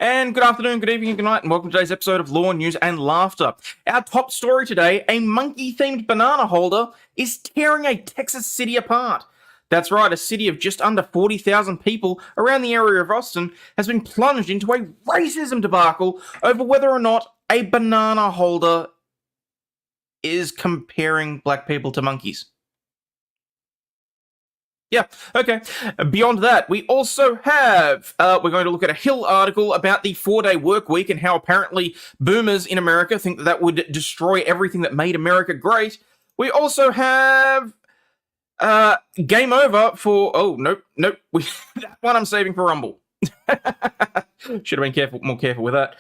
And good afternoon, good evening, and good night, and welcome to today's episode of Law, News, and Laughter. Our top story today, a monkey-themed banana holder is tearing a Texas city apart. That's right, a city of just under 40,000 people around the area of Austin has been plunged into a racism debacle over whether or not a banana holder is comparing black people to monkeys. Yeah, okay. Beyond that, we also have, we're going to look at a Hill article about the 4-day work week and how apparently boomers in America think that would destroy everything that made America great. We also have game over for, nope, that one I'm saving for Rumble. Should have been more careful with that.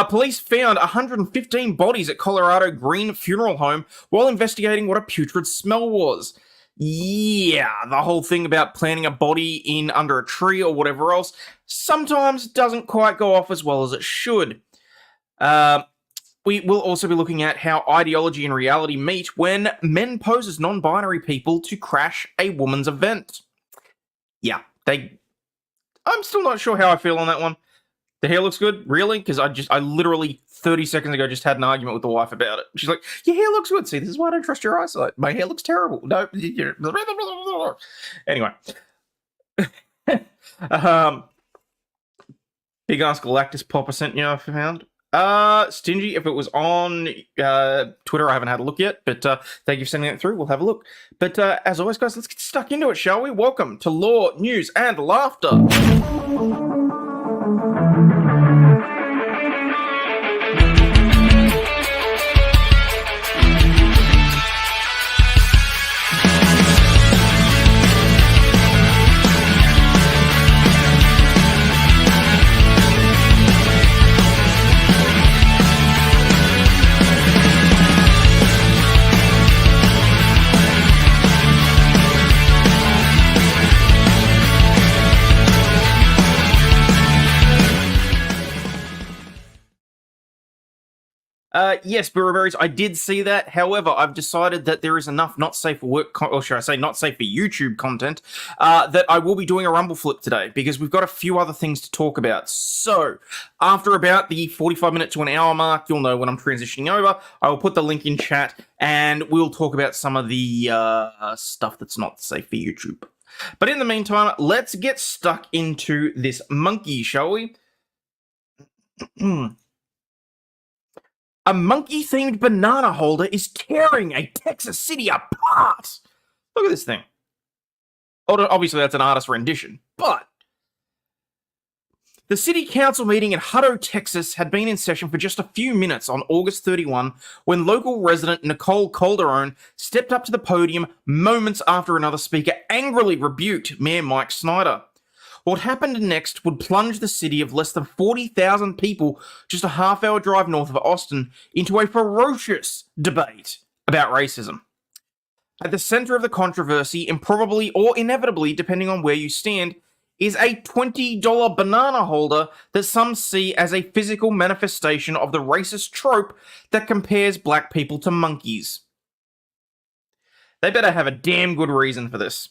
Police found 115 bodies at Colorado Green Funeral Home while investigating what a putrid smell was. Yeah, the whole thing about planting a body in under a tree or whatever else sometimes doesn't quite go off as well as it should. We will also be looking at how ideology and reality meet when men pose as non-binary people to crash a woman's event. Yeah, I'm still not sure how I feel on that one. The hair looks good? Really? Because I literally 30 seconds ago just had an argument with the wife about it. She's like, your hair looks good. See, this is why I don't trust your eyesight. My hair looks terrible. No. Anyway. Big Ass Galactus Popper sent you, I found. Stingy, if it was on Twitter, I haven't had a look yet, but thank you for sending that through. We'll have a look. But as always, guys, let's get stuck into it, shall we? Welcome to Law, News, and Laughter. Yes, Burberries, I did see that. However, I've decided that there is enough not safe for work, or should I say not safe for YouTube content, that I will be doing a Rumble flip today, because we've got a few other things to talk about. So, after about the 45-minute to an hour mark, you'll know when I'm transitioning over. I will put the link in chat, and we'll talk about some of the stuff that's not safe for YouTube. But in the meantime, let's get stuck into this monkey, shall we? A monkey-themed banana holder is tearing a Texas city apart. Look at this thing. Obviously, that's an artist rendition, but the city council meeting in Hutto, Texas had been in session for just a few minutes on August 31 when local resident Nicole Calderon stepped up to the podium moments after another speaker angrily rebuked Mayor Mike Snyder. What happened next would plunge the city of less than 40,000 people just a half-hour drive north of Austin into a ferocious debate about racism. At the center of the controversy, improbably or inevitably, depending on where you stand, is a $20 banana holder that some see as a physical manifestation of the racist trope that compares black people to monkeys. They better have a damn good reason for this.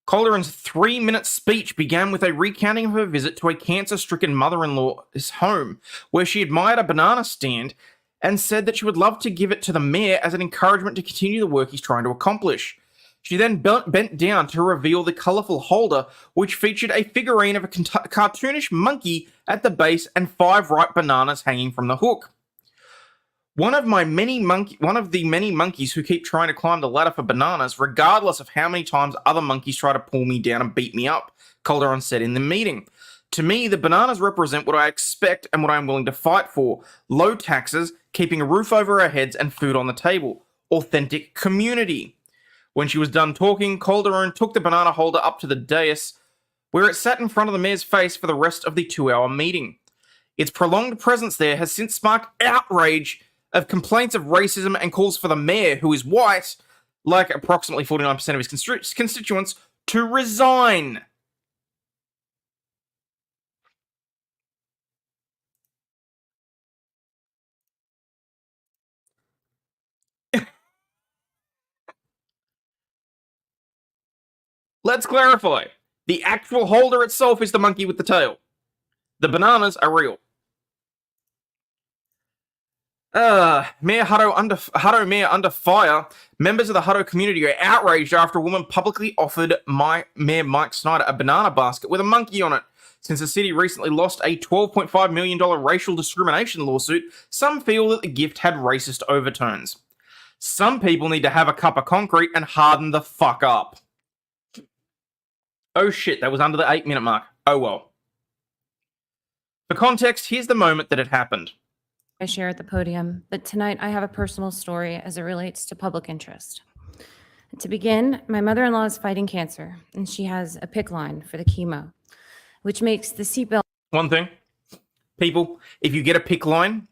Calderon's 3-minute speech began with a recounting of her visit to a cancer-stricken mother-in-law's home, where she admired a banana stand and said that she would love to give it to the mayor as an encouragement to continue the work he's trying to accomplish. She then bent down to reveal the colourful holder, which featured a figurine of a cartoonish monkey at the base and 5 ripe bananas hanging from the hook. One of the many monkeys who keep trying to climb the ladder for bananas, regardless of how many times other monkeys try to pull me down and beat me up, Calderon said in the meeting. To me, the bananas represent what I expect and what I am willing to fight for. Low taxes, keeping a roof over our heads, and food on the table. Authentic community. When she was done talking, Calderon took the banana holder up to the dais, where it sat in front of the mayor's face for the rest of the 2-hour meeting. Its prolonged presence there has since sparked outrage of complaints of racism and calls for the mayor, who is white, like approximately 49% of his constituents, to resign. Let's clarify. The actual holder itself is the monkey with the tail. The bananas are real. Hutto Mayor under fire. Members of the Hutto community are outraged after a woman publicly offered Mayor Mike Snyder a banana basket with a monkey on it. Since the city recently lost a $12.5 million racial discrimination lawsuit, some feel that the gift had racist overtones. Some people need to have a cup of concrete and harden the fuck up. Oh shit, that was under the 8-minute mark. Oh well. For context, here's the moment that it happened. I share at the podium, but tonight I have a personal story as it relates to public interest. To begin, my mother-in-law is fighting cancer, and she has a PICC line for the chemo, which makes the seatbelt. One thing, people, if you get a PICC line,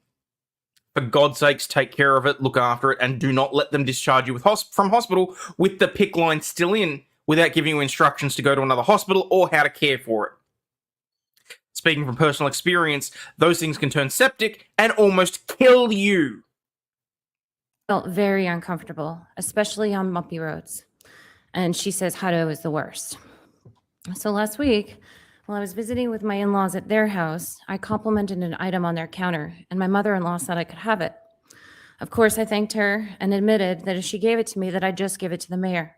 for God's sakes, take care of it, look after it, and do not let them discharge you from hospital with the PICC line still in without giving you instructions to go to another hospital or how to care for it. Speaking from personal experience, those things can turn septic and almost kill you. Felt very uncomfortable, especially on bumpy roads. And she says Hutto is the worst. So last week, while I was visiting with my in-laws at their house, I complimented an item on their counter, and my mother-in-law said I could have it. Of course, I thanked her and admitted that if she gave it to me, that I'd just give it to the mayor,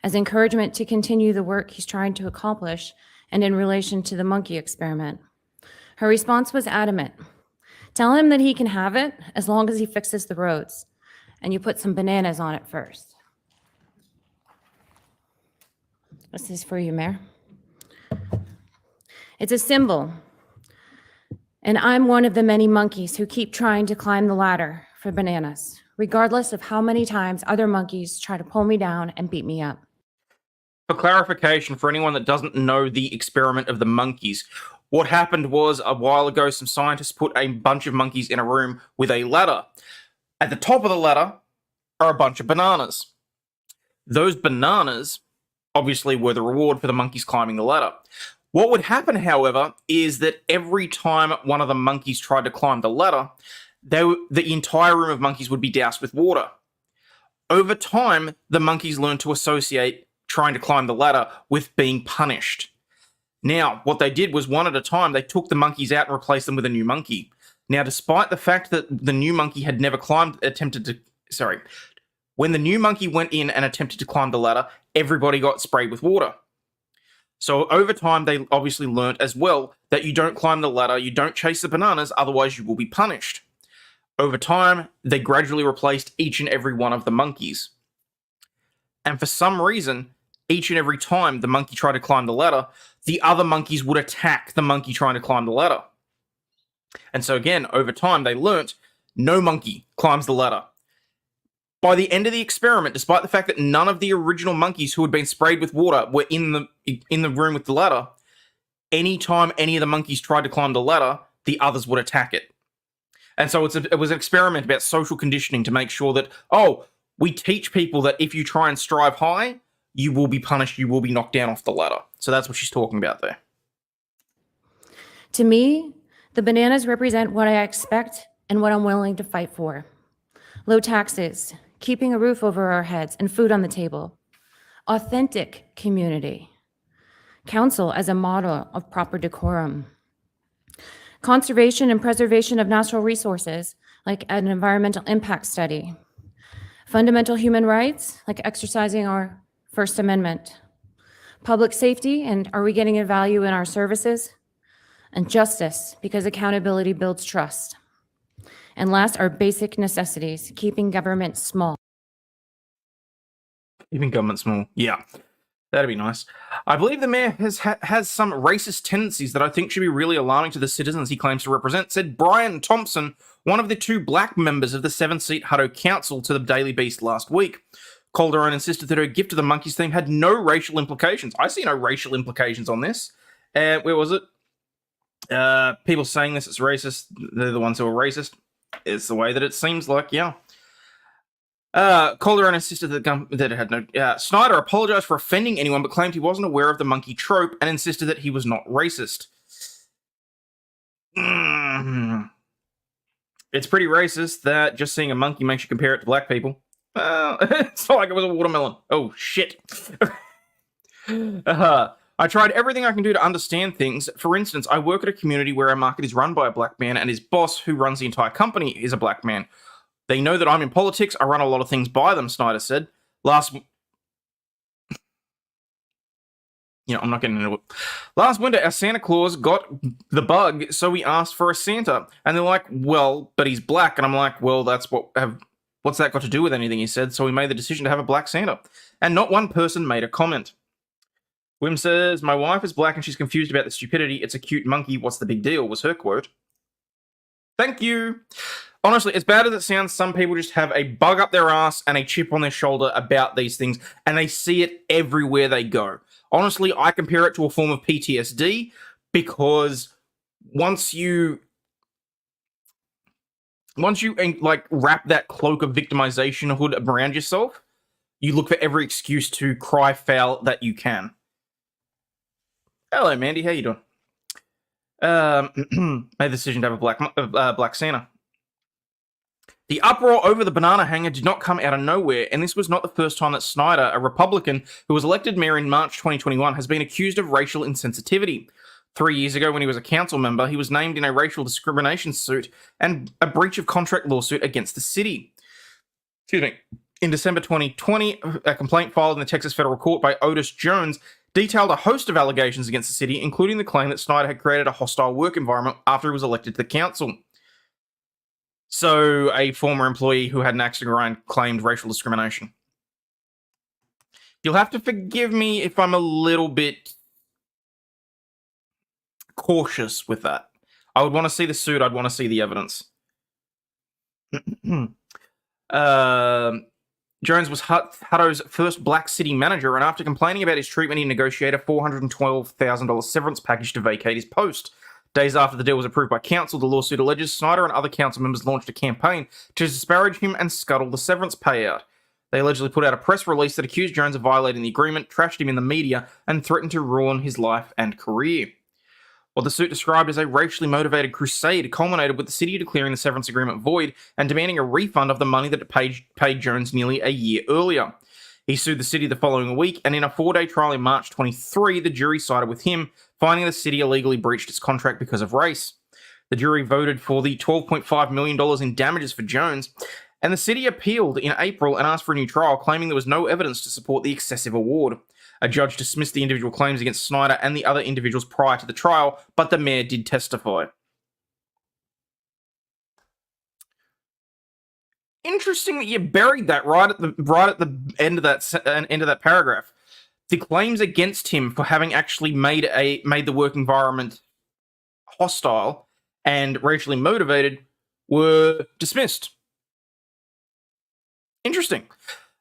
as encouragement to continue the work he's trying to accomplish and in relation to the monkey experiment. Her response was adamant. Tell him that he can have it as long as he fixes the roads, and you put some bananas on it first. This is for you, Mayor. It's a symbol, and I'm one of the many monkeys who keep trying to climb the ladder for bananas, regardless of how many times other monkeys try to pull me down and beat me up. For clarification, for anyone that doesn't know the experiment of the monkeys, what happened was a while ago, some scientists put a bunch of monkeys in a room with a ladder. At the top of the ladder are a bunch of bananas. Those bananas obviously were the reward for the monkeys climbing the ladder. What would happen, however, is that every time one of the monkeys tried to climb the ladder, the entire room of monkeys would be doused with water. Over time, the monkeys learned to associate trying to climb the ladder with being punished. Now, what they did was one at a time, they took the monkeys out and replaced them with a new monkey. Now, despite the fact that the new monkey had never when the new monkey went in and attempted to climb the ladder, everybody got sprayed with water. So over time, they obviously learnt as well that you don't climb the ladder, you don't chase the bananas, otherwise you will be punished. Over time, they gradually replaced each and every one of the monkeys. And for some reason, each and every time the monkey tried to climb the ladder, the other monkeys would attack the monkey trying to climb the ladder. And so again, over time, they learnt no monkey climbs the ladder. By the end of the experiment, despite the fact that none of the original monkeys who had been sprayed with water were in the room with the ladder, anytime any of the monkeys tried to climb the ladder, the others would attack it. And so it was an experiment about social conditioning to make sure that, we teach people that if you try and strive high, you will be punished, you will be knocked down off the ladder. So that's what she's talking about there. To me, the bananas represent what I expect and what I'm willing to fight for. Low taxes, keeping a roof over our heads and food on the table. Authentic community. Council as a model of proper decorum. Conservation and preservation of natural resources, like an environmental impact study. Fundamental human rights, like exercising our First Amendment. Public safety, and are we getting a value in our services? And justice, because accountability builds trust. And last, our basic necessities, keeping government small. Keeping government small, yeah. That'd be nice. I believe the mayor has some racist tendencies that I think should be really alarming to the citizens he claims to represent, said Brian Thompson, one of the 2 black members of the 7-seat Hutto Council, to the Daily Beast last week. Calderon insisted that her gift to the monkeys theme had no racial implications. I see no racial implications on this. Where was it? People saying this is racist. They're the ones who are racist. It's the way that it seems like, yeah. Calderon insisted that it had no... Snyder apologized for offending anyone, but claimed he wasn't aware of the monkey trope and insisted that he was not racist. It's pretty racist that just seeing a monkey makes you compare it to black people. It's not like it was a watermelon. Oh, shit. I tried everything I can do to understand things. For instance, I work at a community where our market is run by a black man and his boss, who runs the entire company, is a black man. They know that I'm in politics. I run a lot of things by them, Snyder said. I'm not getting into it. Last winter, our Santa Claus got the bug, so we asked for a Santa. And they're like, well, but he's black. And I'm like, well, what's that got to do with anything, he said. So we made the decision to have a black Santa. And not one person made a comment. Wim says, my wife is black and she's confused about the stupidity. It's a cute monkey. What's the big deal? Was her quote. Thank you. Honestly, as bad as it sounds, some people just have a bug up their ass and a chip on their shoulder about these things, and they see it everywhere they go. Honestly, I compare it to a form of PTSD, because once you wrap that cloak of victimization hood around yourself, you look for every excuse to cry foul that you can. Hello, Mandy. How you doing? Made the decision to have a black Santa. The uproar over the banana hanger did not come out of nowhere, and this was not the first time that Snyder, a Republican who was elected mayor in March 2021, has been accused of racial insensitivity. 3 years ago, when he was a council member, he was named in a racial discrimination suit and a breach of contract lawsuit against the city. Excuse me. In December 2020, a complaint filed in the Texas federal court by Otis Jones detailed a host of allegations against the city, including the claim that Snyder had created a hostile work environment after he was elected to the council. So, a former employee who had an axe to grind claimed racial discrimination. You'll have to forgive me if I'm a little bit cautious with that. I would want to see the suit. I'd want to see the evidence. Jones was Hutto's first black city manager, and after complaining about his treatment, he negotiated a $412,000 severance package to vacate his post. Days after the deal was approved by council, the lawsuit alleges Snyder and other council members launched a campaign to disparage him and scuttle the severance payout. They allegedly put out a press release that accused Jones of violating the agreement, trashed him in the media, and threatened to ruin his life and career. What the suit described as a racially motivated crusade culminated with the city declaring the severance agreement void and demanding a refund of the money that it paid Jones nearly a year earlier. He sued the city the following week, and in a 4-day trial in March 23, the jury sided with him, finding the city illegally breached its contract because of race. The jury voted for the $12.5 million in damages for Jones, and the city appealed in April and asked for a new trial, claiming there was no evidence to support the excessive award. A judge dismissed the individual claims against Snyder and the other individuals prior to the trial, but the mayor did testify. Interesting that you buried that right at the end of that paragraph. The claims against him for having actually made the work environment hostile and racially motivated were dismissed. Interesting.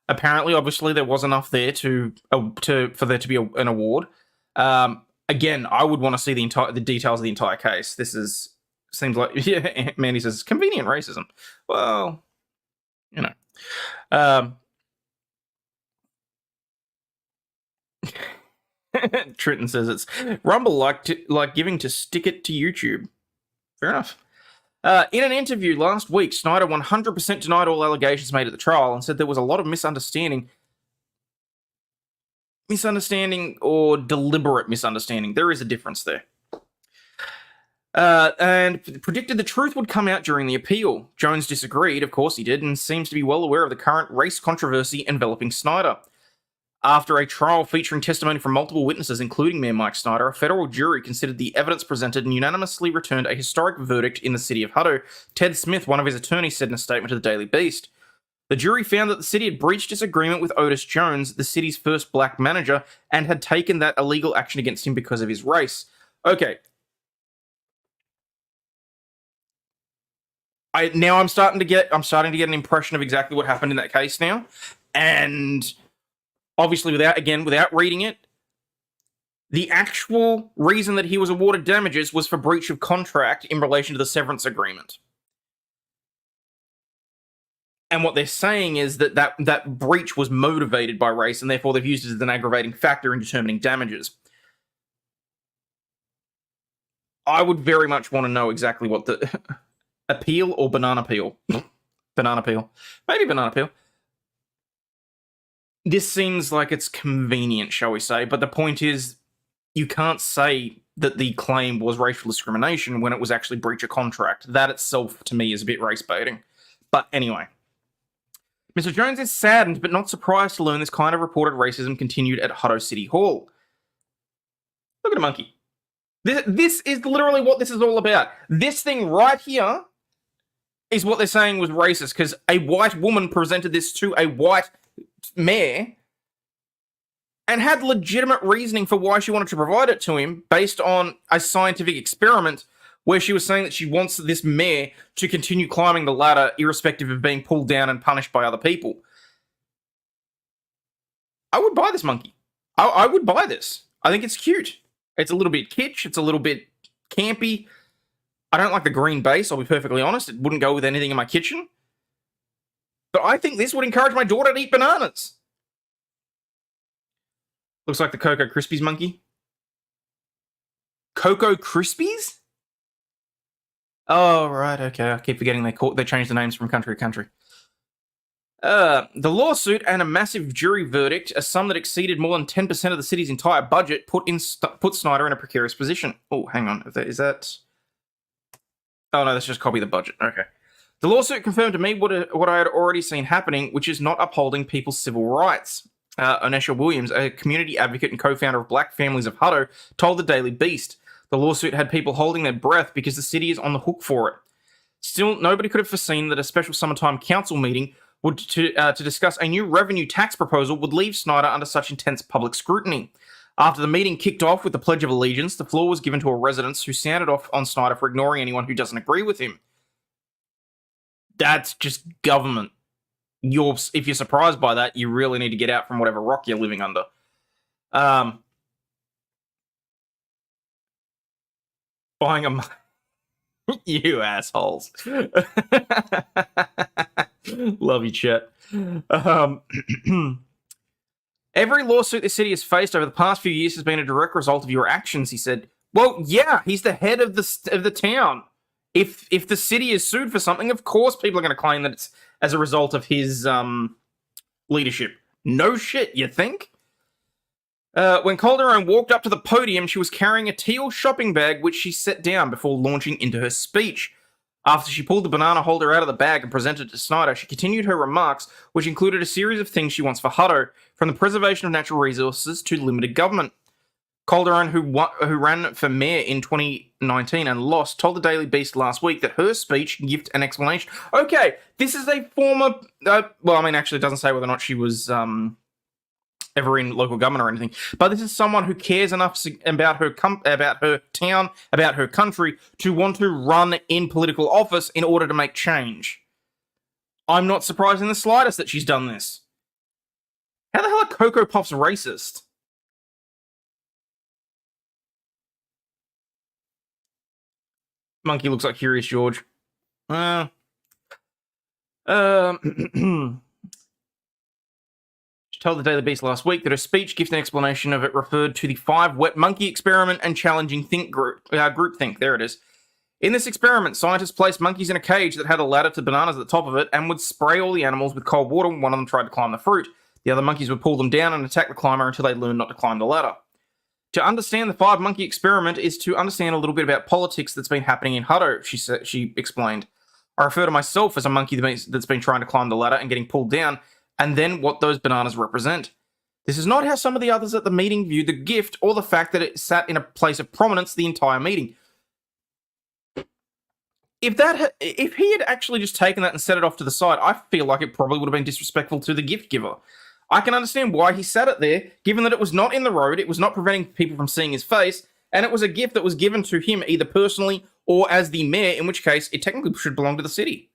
Apparently, obviously, there was enough there for there to be an award. Again, I would want to see the details of the entire case. Seems like Mandy says convenient racism. Well, you know. Trenton says it's Rumble like giving to stick it to YouTube. Fair enough. In an interview last week, Snyder 100% denied all allegations made at the trial and said there was a lot of misunderstanding or deliberate misunderstanding. There is a difference there. And predicted the truth would come out during the appeal. Jones disagreed, of course he did, and seems to be well aware of the current race controversy enveloping Snyder. After a trial featuring testimony from multiple witnesses, including Mayor Mike Snyder, a federal jury considered the evidence presented and unanimously returned a historic verdict in the city of Hutto. Ted Smith, one of his attorneys, said in a statement to the Daily Beast. The jury found that the city had breached its agreement with Otis Jones, the city's first black manager, and had taken that illegal action against him because of his race. Okay. I'm starting to get an impression of exactly what happened in that case now. And obviously, without reading it, the actual reason that he was awarded damages was for breach of contract in relation to the severance agreement. And what they're saying is that breach was motivated by race, and therefore they've used it as an aggravating factor in determining damages. I would very much want to know exactly what the appeal or banana peel. Banana peel. Maybe banana peel. This seems like it's convenient, shall we say, but the point is, you can't say that the claim was racial discrimination when it was actually breach of contract. That itself, to me, is a bit race baiting. But anyway. Mr. Jones is saddened but not surprised to learn this kind of reported racism continued at Hutto City Hall. Look at a monkey. This is literally what this is all about. This thing right here is what they're saying was racist, because a white woman presented this to a white mayor and had legitimate reasoning for why she wanted to provide it to him based on a scientific experiment where she was saying that she wants this mayor to continue climbing the ladder irrespective of being pulled down and punished by other people. I would buy this monkey. I would buy this. I think it's cute. It's a little bit kitsch. It's a little bit campy. I don't like the green base, I'll be perfectly honest. It wouldn't go with anything in my kitchen. But I think this would encourage my daughter to eat bananas. Looks like the Cocoa Krispies monkey. Cocoa Krispies? Oh, right, okay. I keep forgetting they changed the names from country to country. The lawsuit and a massive jury verdict, a sum that exceeded more than 10% of the city's entire budget, put Snyder in a precarious position. Oh, hang on. Is that... Oh, no, that's just copy the budget. Okay. The lawsuit confirmed to me what I had already seen happening, which is not upholding people's civil rights. Onesha Williams, a community advocate and co-founder of Black Families of Hutto, told the Daily Beast. The lawsuit had people holding their breath because the city is on the hook for it. Still, nobody could have foreseen that a special summertime council meeting to discuss a new revenue tax proposal would leave Snyder under such intense public scrutiny. After the meeting kicked off with the Pledge of Allegiance, the floor was given to a resident who sounded off on Snyder for ignoring anyone who doesn't agree with him. That's just government. If you're surprised by that, you really need to get out from whatever rock you're living under. Buying a... You assholes. Love you, chat. Every lawsuit the city has faced over the past few years has been a direct result of your actions, he said. Well, yeah, he's the head of the town. If the city is sued for something, of course people are going to claim that it's as a result of his leadership. No shit, you think? When Calderon walked up to the podium, she was carrying a teal shopping bag, which she set down before launching into her speech. After she pulled the banana holder out of the bag and presented it to Snyder, she continued her remarks, which included a series of things she wants for Hutto, from the preservation of natural resources to limited government. Calderon, who ran for mayor in 2019 and lost, told the Daily Beast last week that her speech gift an explanation. Okay, this is a former... actually, it doesn't say whether or not she was ever in local government or anything, but this is someone who cares enough about her town, about her country, to want to run in political office in order to make change. I'm not surprised in the slightest that she's done this. How the hell are Cocoa Puffs racist? Monkey looks like Curious George. She told the Daily Beast last week that her speech, gift and explanation of it, referred to the 5 wet monkey experiment and challenging groupthink. There it is. In this experiment, scientists placed monkeys in a cage that had a ladder to bananas at the top of it and would spray all the animals with cold water when one of them tried to climb the fruit. The other monkeys would pull them down and attack the climber until they learned not to climb the ladder. To understand the 5 monkey experiment is to understand a little bit about politics that's been happening in Hutto, she explained. I refer to myself as a monkey that's been trying to climb the ladder and getting pulled down, and then what those bananas represent. This is not how some of the others at the meeting viewed the gift or the fact that it sat in a place of prominence the entire meeting. If he had actually just taken that and set it off to the side, I feel like it probably would have been disrespectful to the gift giver. I can understand why he sat it there, given that it was not in the road, it was not preventing people from seeing his face, and it was a gift that was given to him either personally or as the mayor, in which case it technically should belong to the city.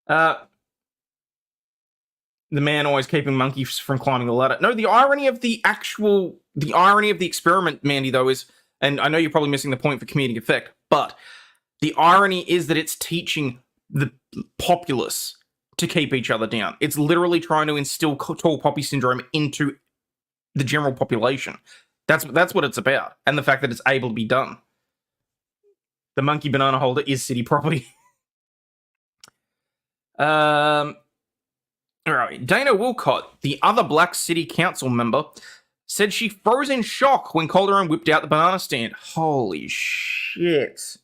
The man always keeping monkeys from climbing the ladder. No, the irony of the experiment, Mandy, though, is, and I know you're probably missing the point for comedic effect, but the irony is that it's teaching the populace to keep each other down. It's literally trying to instill tall poppy syndrome into the general population. That's what it's about, and the fact that it's able to be done. The monkey banana holder is city property. All right, Dana Wilcott, the other Black City Council member, said she froze in shock when Calderon whipped out the banana stand. Holy shit.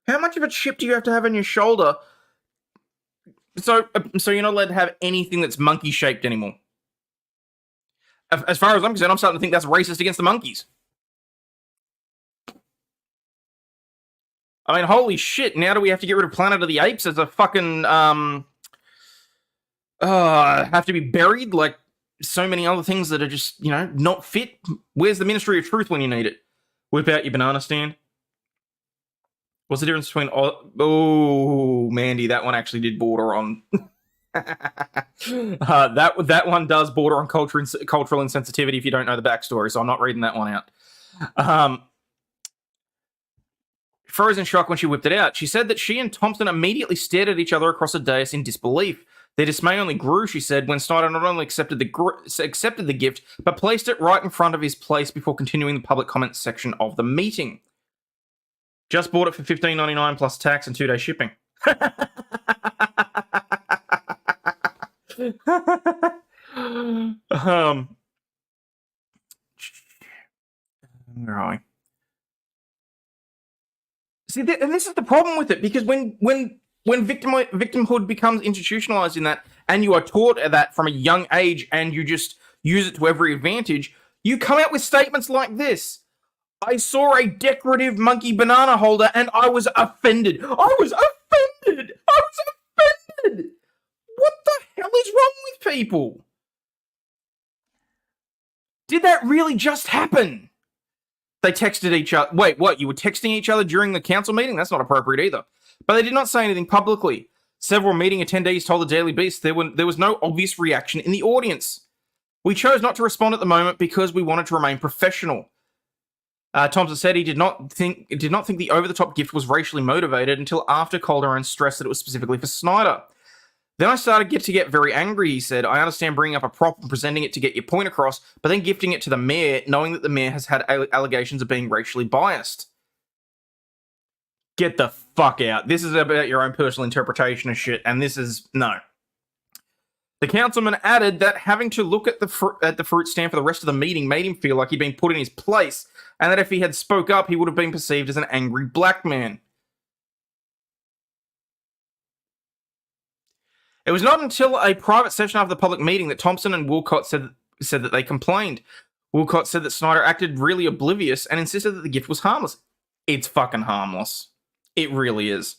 How much of a chip do you have to have on your shoulder so you're not allowed to have anything that's monkey-shaped anymore? As far as I'm concerned, I'm starting to think that's racist against the monkeys. I mean, holy shit, now do we have to get rid of Planet of the Apes as a fucking, have to be buried like so many other things that are just, not fit? Where's the Ministry of Truth when you need it? Whip out your banana stand. What's the difference between... Oh, Mandy, that one actually did border on... that one does border on cultural insensitivity if you don't know the backstory, so I'm not reading that one out. Froze in shock when she whipped it out. She said that she and Thompson immediately stared at each other across a dais in disbelief. Their dismay only grew, she said, when Snyder not only accepted the gift, but placed it right in front of his place before continuing the public comments section of the meeting. Just bought it for $15.99 plus tax and 2-day shipping. Right. See, and this is the problem with it, because when victimhood becomes institutionalized in that, and you are taught that from a young age, and you just use it to every advantage, you come out with statements like this. I saw a decorative monkey banana holder and I was offended. I was offended! What the hell is wrong with people? Did that really just happen? They texted each other. Wait, what? You were texting each other during the council meeting? That's not appropriate either. But they did not say anything publicly. Several meeting attendees told the Daily Beast there was no obvious reaction in the audience. We chose not to respond at the moment because we wanted to remain professional. Thompson said he did not think the over-the-top gift was racially motivated until after Calderon stressed that it was specifically for Snyder. Then I started to get very angry, he said. I understand bringing up a prop and presenting it to get your point across, but then gifting it to the mayor, knowing that the mayor has had allegations of being racially biased. Get the fuck out. This is about your own personal interpretation of shit, and this is... no. The councilman added that having to look at the fruit stand for the rest of the meeting made him feel like he'd been put in his place, and that if he had spoke up, he would have been perceived as an angry black man. It was not until a private session after the public meeting that Thompson and Wilcott said that they complained. Wilcott said that Snyder acted really oblivious and insisted that the gift was harmless. It's fucking harmless. It really is.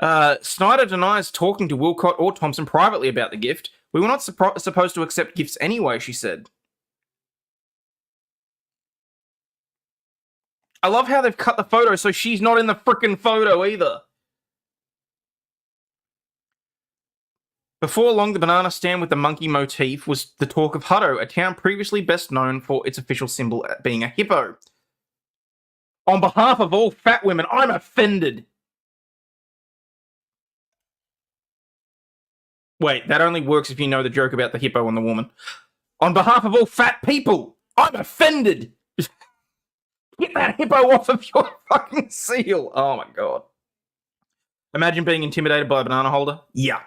Snyder denies talking to Wilcott or Thompson privately about the gift. We were not supposed to accept gifts anyway, she said. I love how they've cut the photo so she's not in the frickin' photo either. Before long, the banana stand with the monkey motif was the talk of Hutto, a town previously best known for its official symbol being a hippo. On behalf of all fat women, I'm offended. Wait, that only works if you know the joke about the hippo and the woman. On behalf of all fat people, I'm offended. Get that hippo off of your fucking seal. Oh my god. Imagine being intimidated by a banana holder. Yeah.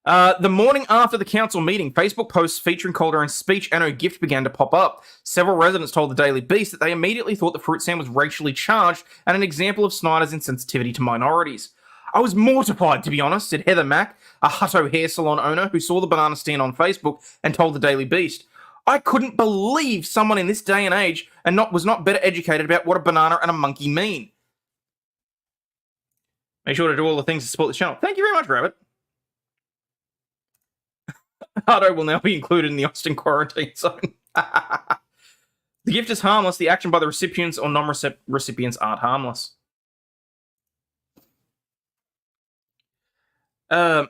The morning after the council meeting, Facebook posts featuring Calderon's speech and her gift began to pop up. Several residents told the Daily Beast that they immediately thought the fruit stand was racially charged and an example of Snyder's insensitivity to minorities. I was mortified, to be honest, said Heather Mack, a Hutto hair salon owner who saw the banana stand on Facebook and told the Daily Beast. I couldn't believe someone in this day and age was not better educated about what a banana and a monkey mean. Make sure to do all the things to support this channel. Thank you very much, Rabbit. Hutto will now be included in the Austin quarantine zone. The gift is harmless. The action by the recipients or non-recipients aren't harmless. There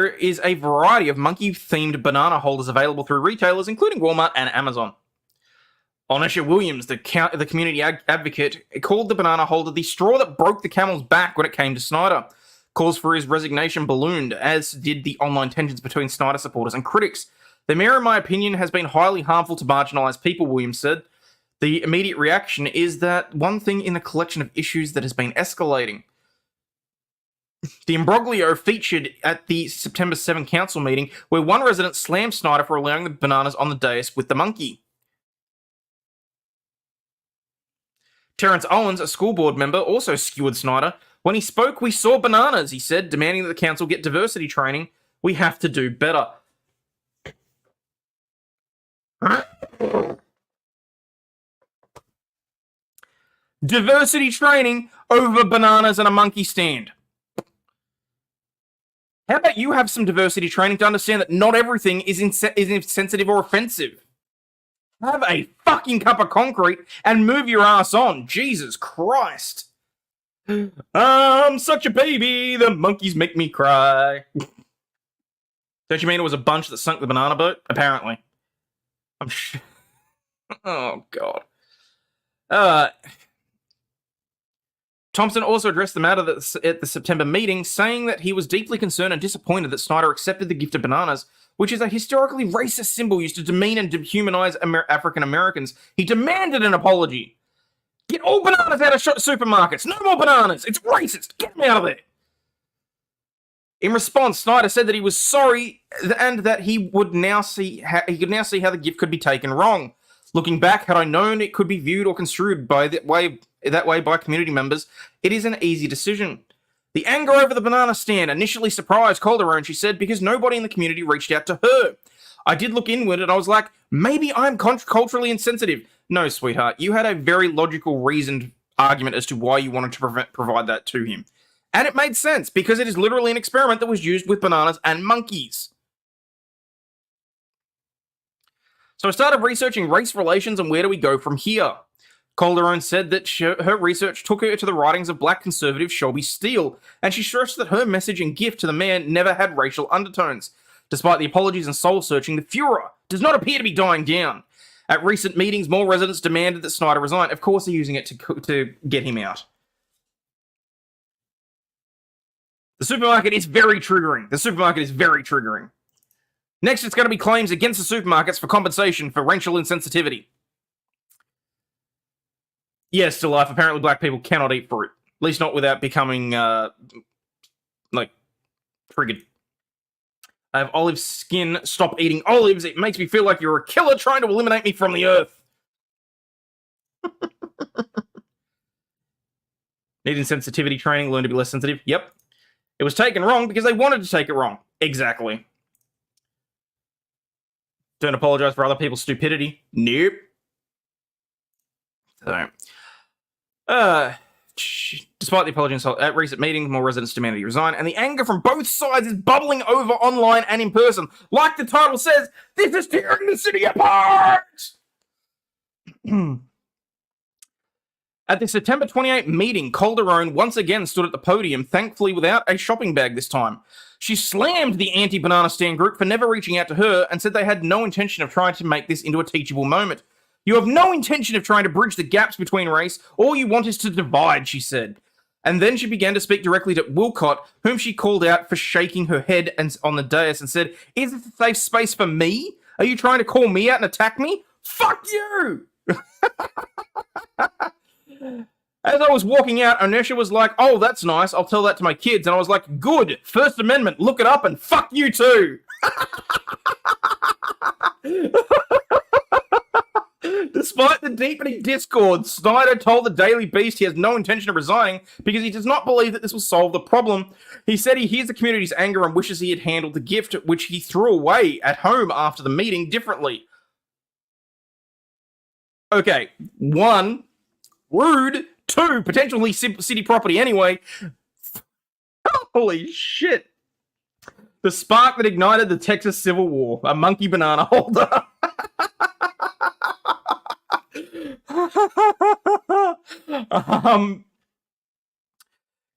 is a variety of monkey-themed banana holders available through retailers, including Walmart and Amazon. Onisha Williams, the community advocate, called the banana holder the straw that broke the camel's back when it came to Snyder. Calls for his resignation ballooned, as did the online tensions between Snyder supporters and critics. The mayor, in my opinion, has been highly harmful to marginalised people, Williams said. The immediate reaction is that one thing in the collection of issues that has been escalating. The imbroglio featured at the September 7 council meeting where one resident slammed Snyder for allowing the bananas on the dais with the monkey. Terrence Owens, a school board member, also skewered Snyder. When he spoke, we saw bananas, he said, demanding that the council get diversity training. We have to do better. Diversity training over bananas and a monkey stand. How about you have some diversity training to understand that not everything is insensitive or offensive? Have a fucking cup of concrete and move your ass on. Jesus Christ. I'm such a baby. The monkeys make me cry. Don't you mean it was a bunch that sunk the banana boat? Apparently. I'm sure. Oh, God. Thompson also addressed the matter at the September meeting, saying that he was deeply concerned and disappointed that Snyder accepted the gift of bananas, which is a historically racist symbol used to demean and dehumanize African Americans. He demanded an apology. Get all bananas out of supermarkets. No more bananas. It's racist. Get them out of there. In response, Snyder said that he was sorry and that he could now see how the gift could be taken wrong. Looking back, had I known it could be viewed or construed that way by community members, it is an easy decision. The anger over the banana stand initially surprised Calderon, she said, because nobody in the community reached out to her. I did look inward and I was like, maybe I'm culturally insensitive. No, sweetheart, you had a very logical, reasoned argument as to why you wanted to provide that to him. And it made sense, because it is literally an experiment that was used with bananas and monkeys. So I started researching race relations and where do we go from here? Calderon said that her research took her to the writings of black conservative Shelby Steele, and she stressed that her message and gift to the man never had racial undertones. Despite the apologies and soul-searching, the furor does not appear to be dying down. At recent meetings, more residents demanded that Snyder resign. Of course, they're using it to get him out. The supermarket is very triggering. Next, it's going to be claims against the supermarkets for compensation for racial insensitivity. Yes, still life. Apparently, black people cannot eat fruit. At least not without becoming, triggered. I have olive skin. Stop eating olives. It makes me feel like you're a killer trying to eliminate me from the earth. Need insensitivity training. Learn to be less sensitive. Yep. It was taken wrong because they wanted to take it wrong. Exactly. Don't apologize for other people's stupidity. Nope. So, despite the apology at recent meetings, more residents demanded he resign, and the anger from both sides is bubbling over online and in person. Like the title says, this is tearing the city apart! At the September 28 meeting, Calderon once again stood at the podium, thankfully without a shopping bag this time. She slammed the anti-banana stand group for never reaching out to her and said they had no intention of trying to make this into a teachable moment. You have no intention of trying to bridge the gaps between race. All you want is to divide, she said. And then she began to speak directly to Wilcott, whom she called out for shaking her head on the dais and said, is this a safe space for me? Are you trying to call me out and attack me? Fuck you! As I was walking out, Onesha was like, oh, that's nice. I'll tell that to my kids. And I was like, good. First Amendment. Look it up and fuck you too. Despite the deepening discord, Snyder told the Daily Beast he has no intention of resigning because he does not believe that this will solve the problem. He said he hears the community's anger and wishes he had handled the gift, which he threw away at home after the meeting, differently. Okay, 1, rude. 2, potentially city property anyway. Holy shit. The spark that ignited the Texas Civil War. A monkey banana holder.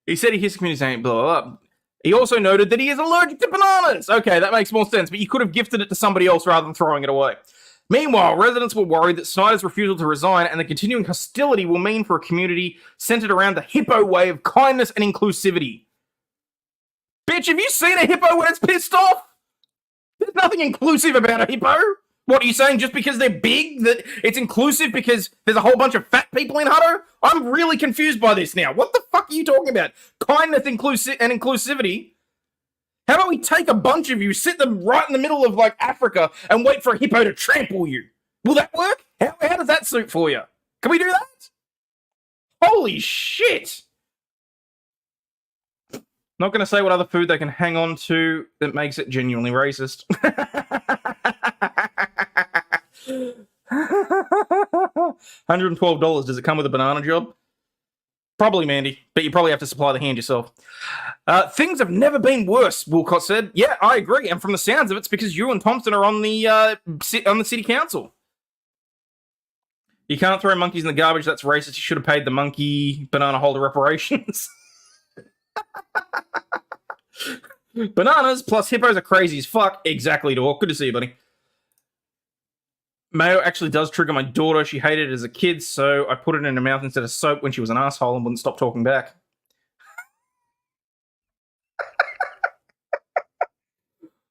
He said he hears the community saying blah, blah, blah. He also noted that he is allergic to bananas. Okay, that makes more sense, but you could have gifted it to somebody else rather than throwing it away. Meanwhile, residents were worried that Snyder's refusal to resign and the continuing hostility will mean for a community centered around the hippo way of kindness and inclusivity. Bitch, have you seen a hippo when it's pissed off? There's nothing inclusive about a hippo. What are you saying? Just because they're big, that it's inclusive because there's a whole bunch of fat people in Hutto? I'm really confused by this now. What the fuck are you talking about? Kindness and inclusivity? How about we take a bunch of you, sit them right in the middle of, like, Africa and wait for a hippo to trample you? Will that work? How does that suit for you? Can we do that? Holy shit! Not going to say what other food they can hang on to that makes it genuinely racist. $112. Does it come with a banana job? Probably, Mandy, but you probably have to supply the hand yourself. Things have never been worse, Wilcott said. Yeah, I agree, and from the sounds of it, it's because you and Thompson are on the city council. You can't throw monkeys in the garbage, that's racist. You should have paid the monkey banana holder reparations. Bananas plus hippos are crazy as fuck. Exactly, Dork. Good to see you, buddy. Mayo actually does trigger my daughter. She hated it as a kid, so I put it in her mouth instead of soap when she was an asshole and wouldn't stop talking back.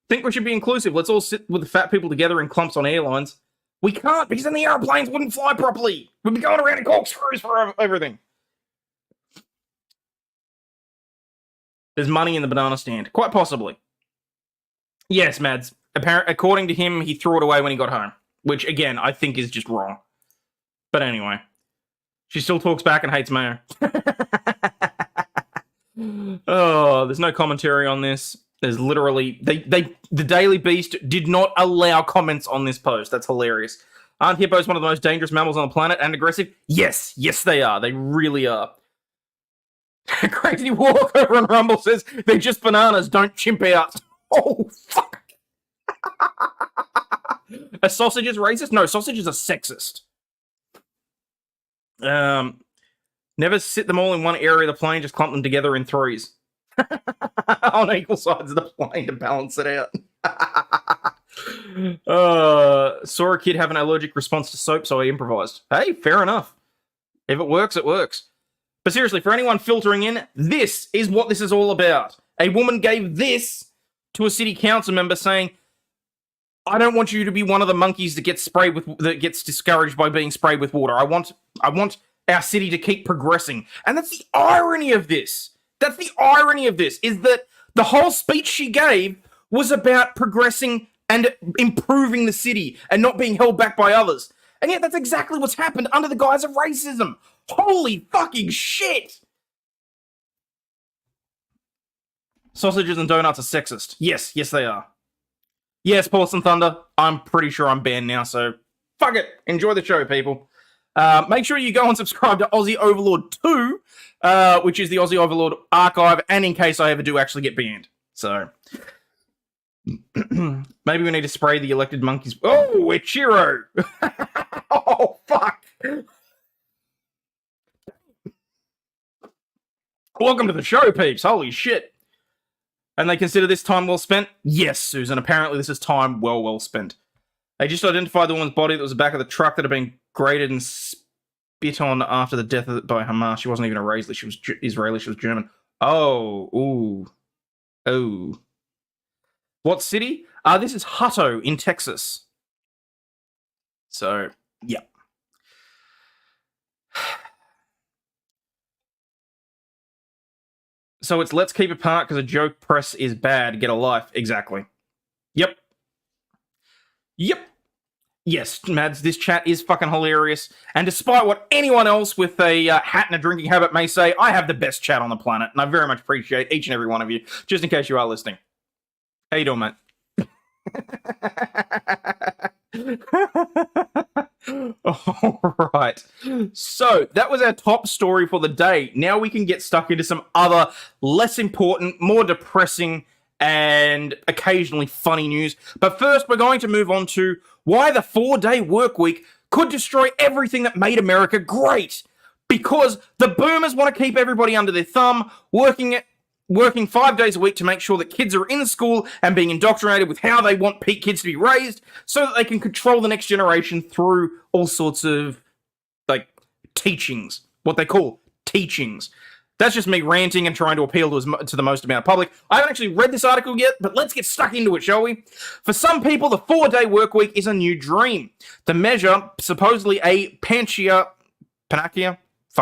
Think we should be inclusive. Let's all sit with the fat people together in clumps on airlines. We can't, because then the airplanes wouldn't fly properly. We'd be going around in corkscrews for everything. There's money in the banana stand. Quite possibly. Yes, Mads. According to him, he threw it away when he got home. Which, again, I think is just wrong. But anyway. She still talks back and hates Mayo. Oh, there's no commentary on this. There's literally... the Daily Beast did not allow comments on this post. That's hilarious. Aren't hippos one of the most dangerous mammals on the planet and aggressive? Yes. Yes, they are. They really are. Crazy Walkover on Rumble says, they're just bananas, don't chimp out. Oh, fuck. Are sausages racist? No, sausages are sexist. Never sit them all in one area of the plane, just clump them together in threes. On equal sides of the plane to balance it out. Saw a kid have an allergic response to soap, so I improvised. Hey, fair enough. If it works, it works. But seriously, for anyone filtering in, this is what this is all about. A woman gave this to a city council member saying, I don't want you to be one of the monkeys that gets discouraged by being sprayed with water. I want our city to keep progressing. And that's the irony of this. That's the irony of this, is that the whole speech she gave was about progressing and improving the city and not being held back by others. And yet that's exactly what's happened under the guise of racism. Holy fucking shit! Sausages and donuts are sexist. Yes, they are. Yes, Paulson Thunder, I'm pretty sure I'm banned now, so fuck it. Enjoy the show, people. Make sure you go and subscribe to Aussie Overlaw'd 2, which is the Aussie Overlaw'd archive, and in case I ever do actually get banned. So, maybe we need to spray the elected monkeys. Oh, we're Chiro! Oh, fuck! Welcome to the show, peeps. Holy shit. And they consider this time well spent? Yes, Susan. Apparently this is time well spent. They just identified the woman's body that was the back of the truck that had been grated and spit on after the death by Hamas. She wasn't even Israeli. She was Israeli. She was German. Oh. Ooh. Oh. What city? This is Hutto in Texas. So, yeah. So it's let's keep apart because a joke press is bad. Get a life. Exactly. Yep. Yes, Mads, this chat is fucking hilarious. And despite what anyone else with a hat and a drinking habit may say, I have the best chat on the planet. And I very much appreciate each and every one of you, just in case you are listening. How you doing, mate? All right. So that was our top story for the day. Now we can get stuck into some other less important, more depressing, and occasionally funny news. But first, we're going to move on to why the 4-day work week could destroy everything that made America great. Because the boomers want to keep everybody under their thumb, working 5 days a week to make sure that kids are in school and being indoctrinated with how they want kids to be raised so that they can control the next generation through all sorts of, like, teachings. What they call teachings. That's just me ranting and trying to appeal to the most amount of public. I haven't actually read this article yet, but let's get stuck into it, shall we? For some people, the 4-day work week is a new dream. The measure, supposedly a panacea, fuck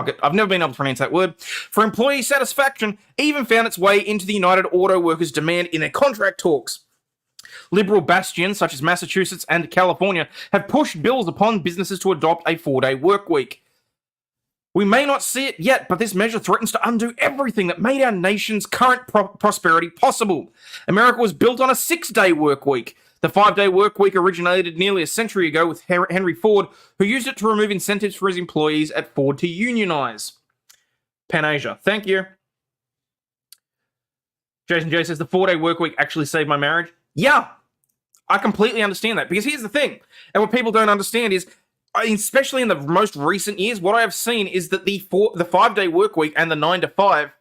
it, I've never been able to pronounce that word, for employee satisfaction, even found its way into the United Auto Workers' demand in their contract talks. Liberal bastions such as Massachusetts and California have pushed bills upon businesses to adopt a 4-day work week. We may not see it yet, but this measure threatens to undo everything that made our nation's current prosperity possible. America was built on a 6-day work week. The 5-day work week originated nearly a century ago with Henry Ford, who used it to remove incentives for his employees at Ford to unionize. Panasia, thank you. Jason J says, the 4-day work week actually saved my marriage. Yeah, I completely understand that, because here's the thing, and what people don't understand is, especially in the most recent years, what I have seen is that the 5-day work week and the 9 to 5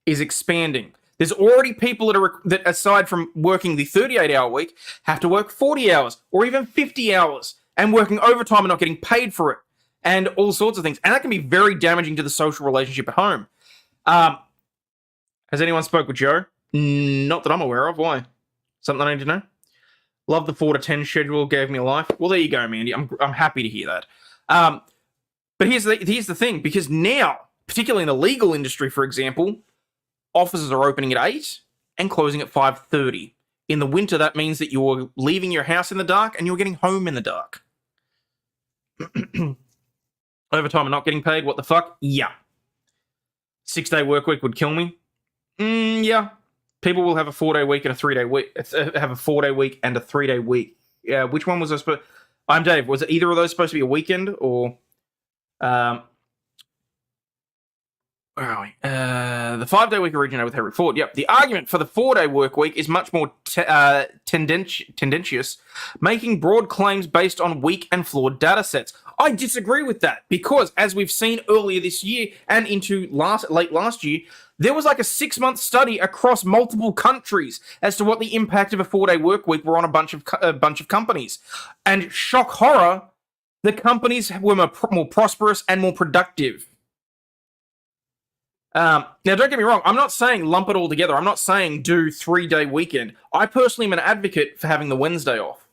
is expanding. There's already people that aside from working the 38-hour week, have to work 40 hours or even 50 hours and working overtime and not getting paid for it and all sorts of things. And that can be very damaging to the social relationship at home. Has anyone spoke with Joe? Not that I'm aware of. Why? Something I need to know? Love the 4 to 10 schedule, gave me a life. Well, there you go, Mandy. I'm happy to hear that. But here's the thing, because now, particularly in the legal industry, for example, offices are opening at 8 and closing at 5:30. In the winter, that means that you're leaving your house in the dark and you're getting home in the dark. Overtime and not getting paid, what the fuck? Yeah. 6-day work week would kill me. Yeah. People will have a 4-day week and a 3-day week. Have a 4-day week and a 3-day week. Yeah, which one was I supposed? I'm Dave. Was it either of those supposed to be a weekend or? Where are we? The 5-day week originated with Henry Ford. Yep. The argument for the 4-day work week is much more tendentious, making broad claims based on weak and flawed data sets. I disagree with that because, as we've seen earlier this year and into late last year, there was like a 6-month study across multiple countries as to what the impact of a 4-day work week were on a bunch of companies. And shock horror, the companies were more prosperous and more productive. Now, don't get me wrong. I'm not saying lump it all together. I'm not saying do 3-day weekend. I personally am an advocate for having the Wednesday off,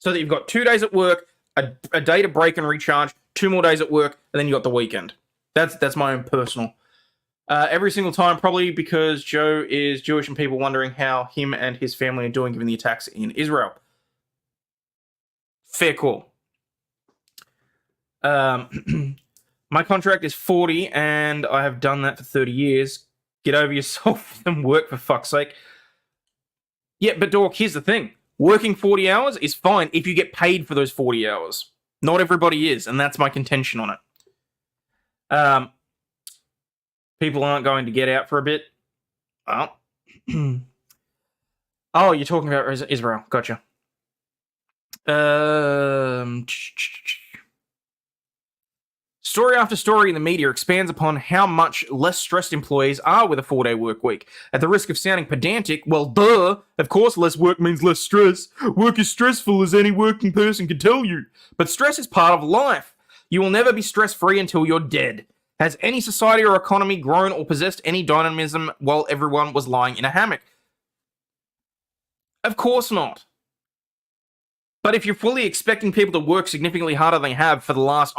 so that you've got 2 days at work, a day to break and recharge, 2 more days at work, and then you got the weekend. That's my own personal. Every single time, probably because Joe is Jewish and people wondering how him and his family are doing given the attacks in Israel. Fair call. My contract is 40 and I have done that for 30 years. Get over yourself and work, for fuck's sake. Yeah, but Dork, here's the thing. Working 40 hours is fine if you get paid for those 40 hours. Not everybody is, and that's my contention on it. People aren't going to get out for a bit. Oh. Oh, you're talking about Israel. Gotcha. Story after story in the media expands upon how much less stressed employees are with a 4-day work week. At the risk of sounding pedantic, well, duh, of course less work means less stress. Work is stressful, as any working person can tell you. But stress is part of life. You will never be stress-free until you're dead. Has any society or economy grown or possessed any dynamism while everyone was lying in a hammock? Of course not. But if you're fully expecting people to work significantly harder than they have for the last,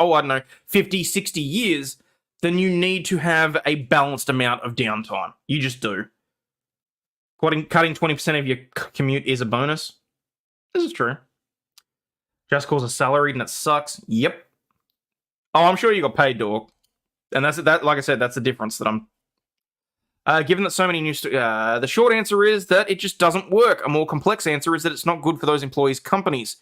50, 60 years, then you need to have a balanced amount of downtime. You just do. Cutting 20% of your commute is a bonus. This is true. Just cause a salary and it sucks. Yep. Oh, I'm sure you got paid, dog. And that. Like I said, that's the difference that I'm. Given that so many new, the short answer is that it just doesn't work. A more complex answer is that it's not good for those employees' companies.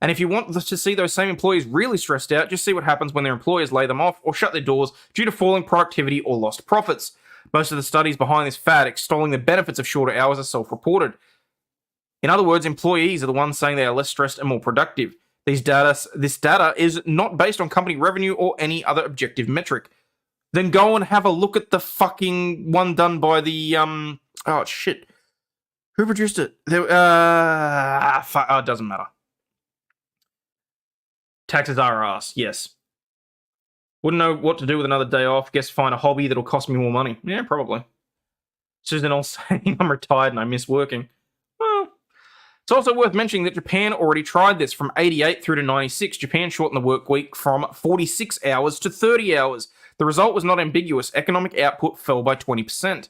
And if you want to see those same employees really stressed out, just see what happens when their employers lay them off or shut their doors due to falling productivity or lost profits. Most of the studies behind this fad extolling the benefits of shorter hours are self-reported. In other words, employees are the ones saying they are less stressed and more productive. This data is not based on company revenue or any other objective metric. Then go and have a look at the fucking one done by the, oh, shit. Who produced it? It doesn't matter. Taxes are our ass, yes. Wouldn't know what to do with another day off. Guess find a hobby that'll cost me more money. Yeah, probably. Susan all saying I'm retired and I miss working. Well, it's also worth mentioning that Japan already tried this. From 88 through to 96, Japan shortened the work week from 46 hours to 30 hours. The result was not ambiguous. Economic output fell by 20%.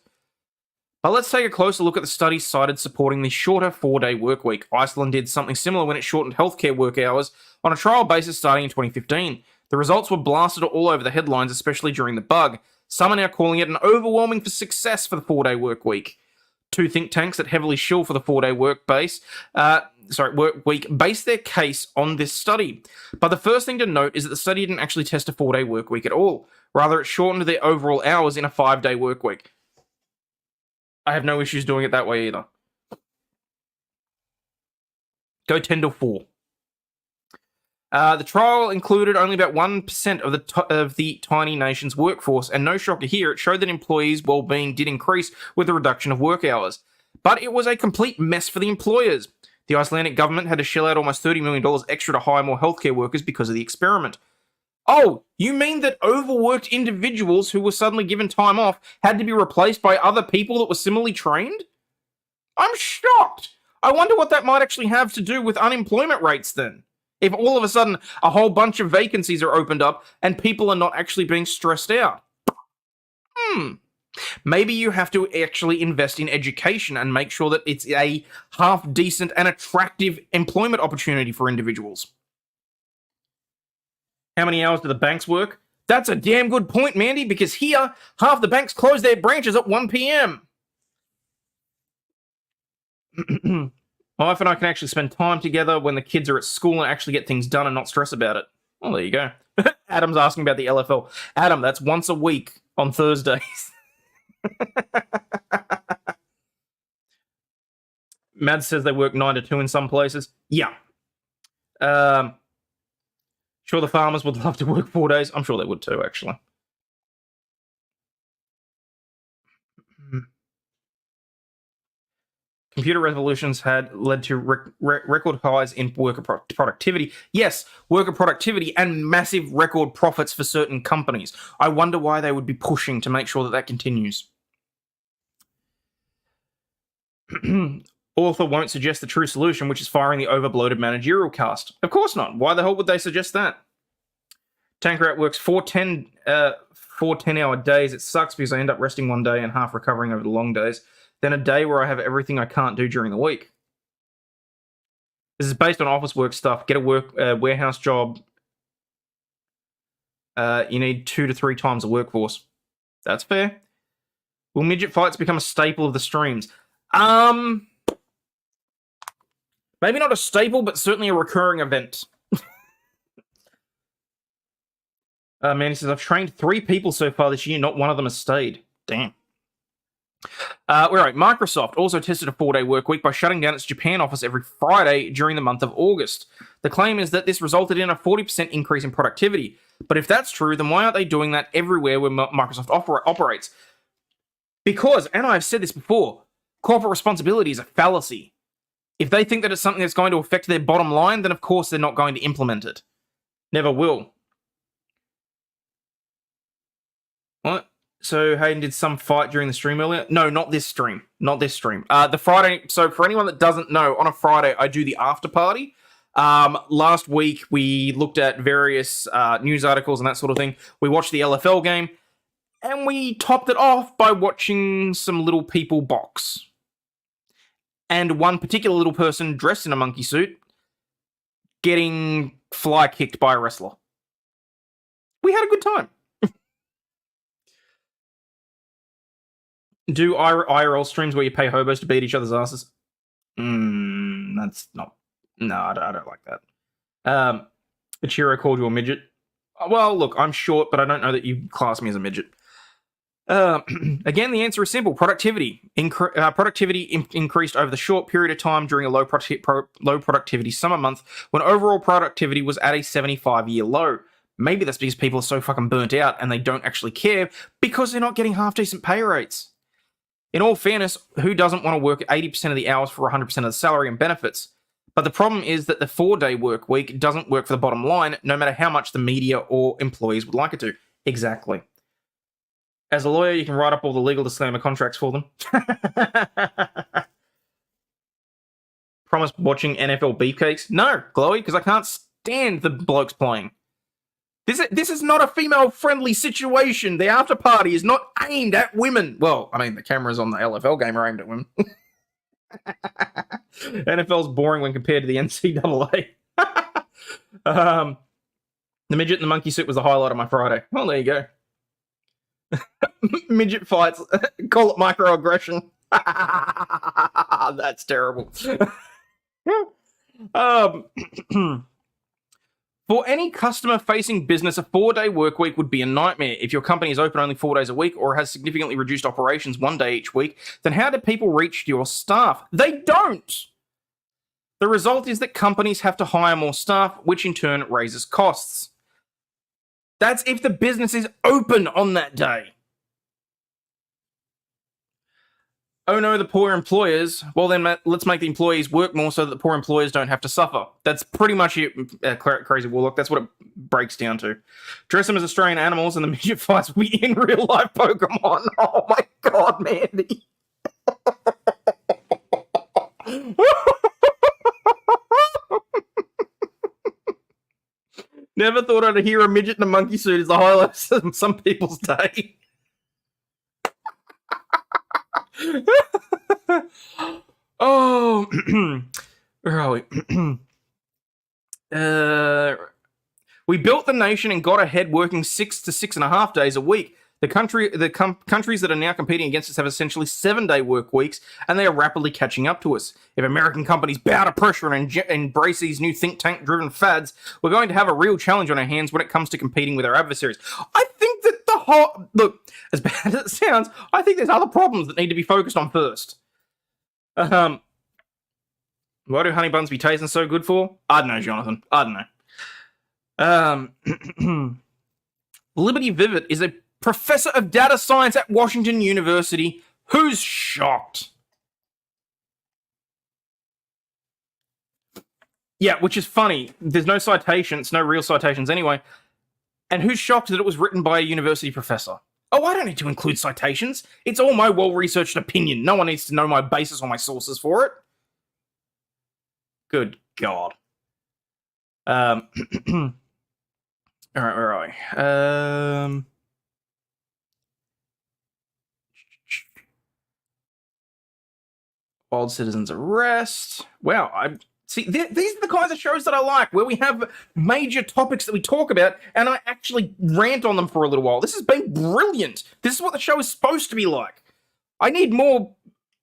But let's take a closer look at the studies cited supporting the shorter 4-day work week. Iceland did something similar when it shortened healthcare work hours on a trial basis starting in 2015. The results were blasted all over the headlines, especially during the bug. Some are now calling it an overwhelming success for the 4-day work week. Two think tanks that heavily shill for the 4-day work week base their case on this study. But the first thing to note is that the study didn't actually test a 4-day work week at all. Rather, it shortened their overall hours in a 5-day work week. I have no issues doing it that way either. Go 10 to 4. The trial included only about 1% of the tiny nation's workforce, and no shocker here, it showed that employees' well-being did increase with the reduction of work hours. But it was a complete mess for the employers. The Icelandic government had to shell out almost $30 million extra to hire more healthcare workers because of the experiment. Oh, you mean that overworked individuals who were suddenly given time off had to be replaced by other people that were similarly trained? I'm shocked! I wonder what that might actually have to do with unemployment rates then. If all of a sudden a whole bunch of vacancies are opened up and people are not actually being stressed out. Maybe you have to actually invest in education and make sure that it's a half-decent and attractive employment opportunity for individuals. How many hours do the banks work? That's a damn good point, Mandy, because here, half the banks close their branches at 1 p.m. My wife and I can actually spend time together when the kids are at school and actually get things done and not stress about it. Well, there you go. Adam's asking about the LFL. Adam, that's once a week on Thursdays. Mads says they work 9 to 2 in some places. Yeah. Sure the farmers would love to work 4 days. I'm sure they would too, actually. Computer revolutions had led to record highs in worker productivity. Yes, worker productivity and massive record profits for certain companies. I wonder why they would be pushing to make sure that that continues. Author won't suggest the true solution, which is firing the overbloated managerial cast. Of course not. Why the hell would they suggest that? Tanker works 4 10-hour days. It sucks because I end up resting one day and half recovering over the long days. Then a day where I have everything I can't do during the week. This is based on office work stuff. Get a warehouse job. You need 2 to 3 times the workforce. That's fair. Will midget fights become a staple of the streams? Maybe not a staple, but certainly a recurring event. Manny says, I've trained 3 people so far this year. Not one of them has stayed. Damn. Right. Microsoft also tested a 4-day work week by shutting down its Japan office every Friday during the month of August. The claim is that this resulted in a 40% increase in productivity. But if that's true, then why aren't they doing that everywhere where Microsoft operates? Because, and I've said this before, corporate responsibility is a fallacy. If they think that it's something that's going to affect their bottom line, then of course they're not going to implement it. Never will. What? So Hayden did some fight during the stream earlier? No, not this stream. Not this stream. The Friday. So for anyone that doesn't know, on a Friday I do the after party. Last week we looked at various news articles and that sort of thing. We watched the LFL game, and we topped it off by watching some little people box. And one particular little person dressed in a monkey suit getting fly kicked by a wrestler. We had a good time. Do IRL streams where you pay hobos to beat each other's asses? That's not... No, I don't like that. Ichiro called you a midget. Well, look, I'm short, but I don't know that you class me as a midget. Again, the answer is simple. Productivity. Productivity increased over the short period of time during a low productivity summer month when overall productivity was at a 75-year low. Maybe that's because people are so fucking burnt out and they don't actually care because they're not getting half-decent pay rates. In all fairness, who doesn't want to work 80% of the hours for 100% of the salary and benefits? But the problem is that the 4-day work week doesn't work for the bottom line, no matter how much the media or employees would like it to. Exactly. As a lawyer, you can write up all the legal disclaimer contracts for them. Promise watching NFL beefcakes? No, Chloe, because I can't stand the blokes playing. This is not a female-friendly situation. The after party is not aimed at women. Well, I mean, the cameras on the LFL game are aimed at women. NFL's boring when compared to the NCAA. The midget in the monkey suit was the highlight of my Friday. Well, there you go. Midget fights. Call it microaggression. That's terrible. For any customer-facing business, a 4-day work week would be a nightmare. If your company is open only 4 days a week or has significantly reduced operations 1 day each week, then how do people reach your staff? They don't! The result is that companies have to hire more staff, which in turn raises costs. That's if the business is open on that day. Oh no, the poor employers. Well then, let's make the employees work more so that the poor employers don't have to suffer. That's pretty much it, Crazy Warlock. That's what it breaks down to. Dress them as Australian animals and the midget fights will be in real life Pokemon. Oh my god, Mandy. Never thought I'd hear a midget in a monkey suit as the highlight of some people's day. Oh, where are we? We built the nation and got ahead working 6 to 6.5 days a week. The countries that are now competing against us have essentially 7-day work weeks, and they are rapidly catching up to us. If American companies bow to pressure and embrace these new think tank-driven fads, we're going to have a real challenge on our hands when it comes to competing with our adversaries. I think that look, as bad as it sounds, I think there's other problems that need to be focused on first. Why do honey buns be tasting so good for? I don't know, Jonathan. I don't know. Liberty Vivet is a professor of data science at Washington University who's shocked. Yeah, which is funny. There's no citations, no real citations anyway. And who's shocked that it was written by a university professor? Oh, I don't need to include citations. It's all my well-researched opinion. No one needs to know my basis or my sources for it. Good God. All right, where are we? Wild Citizens Arrest. Wow, see, these are the kinds of shows that I like, where we have major topics that we talk about, and I actually rant on them for a little while. This has been brilliant. This is what the show is supposed to be like. I need more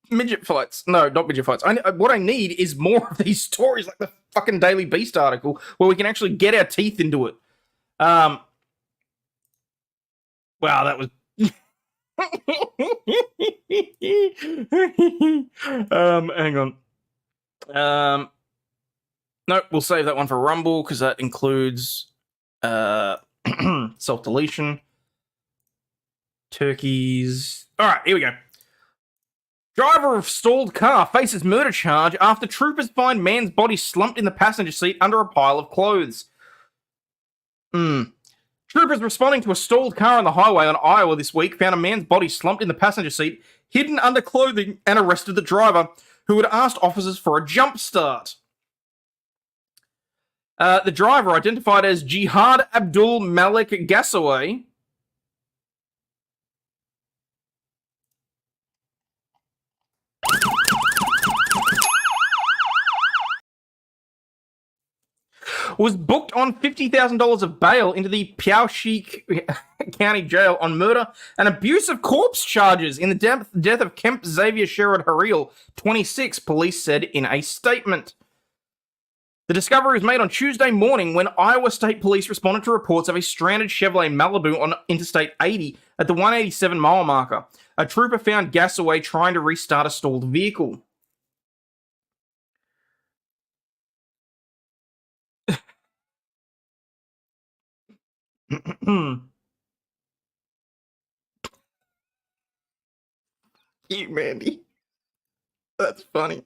midget fights. No, not midget fights. What I need is more of these stories, like the fucking Daily Beast article, where we can actually get our teeth into it. Wow, that was... Hang on. No, we'll save that one for Rumble because that includes self-deletion. Turkeys. All right, here we go. Driver of stalled car faces murder charge after troopers find man's body slumped in the passenger seat under a pile of clothes. Troopers responding to a stalled car on the highway on Iowa this week found a man's body slumped in the passenger seat, hidden under clothing, and arrested the driver, who had asked officers for a jump start. The driver, identified as Jihad Abdul Malik Gassaway, was booked on $50,000 of bail into the Piaushik County Jail on murder and abuse of corpse charges in the death of Kemp Xavier Sherrod Harrell, 26, police said in a statement. The discovery was made on Tuesday morning when Iowa State Police responded to reports of a stranded Chevrolet Malibu on Interstate 80 at the 187-mile marker. A trooper found Gassaway trying to restart a stalled vehicle. You, Mandy. That's funny.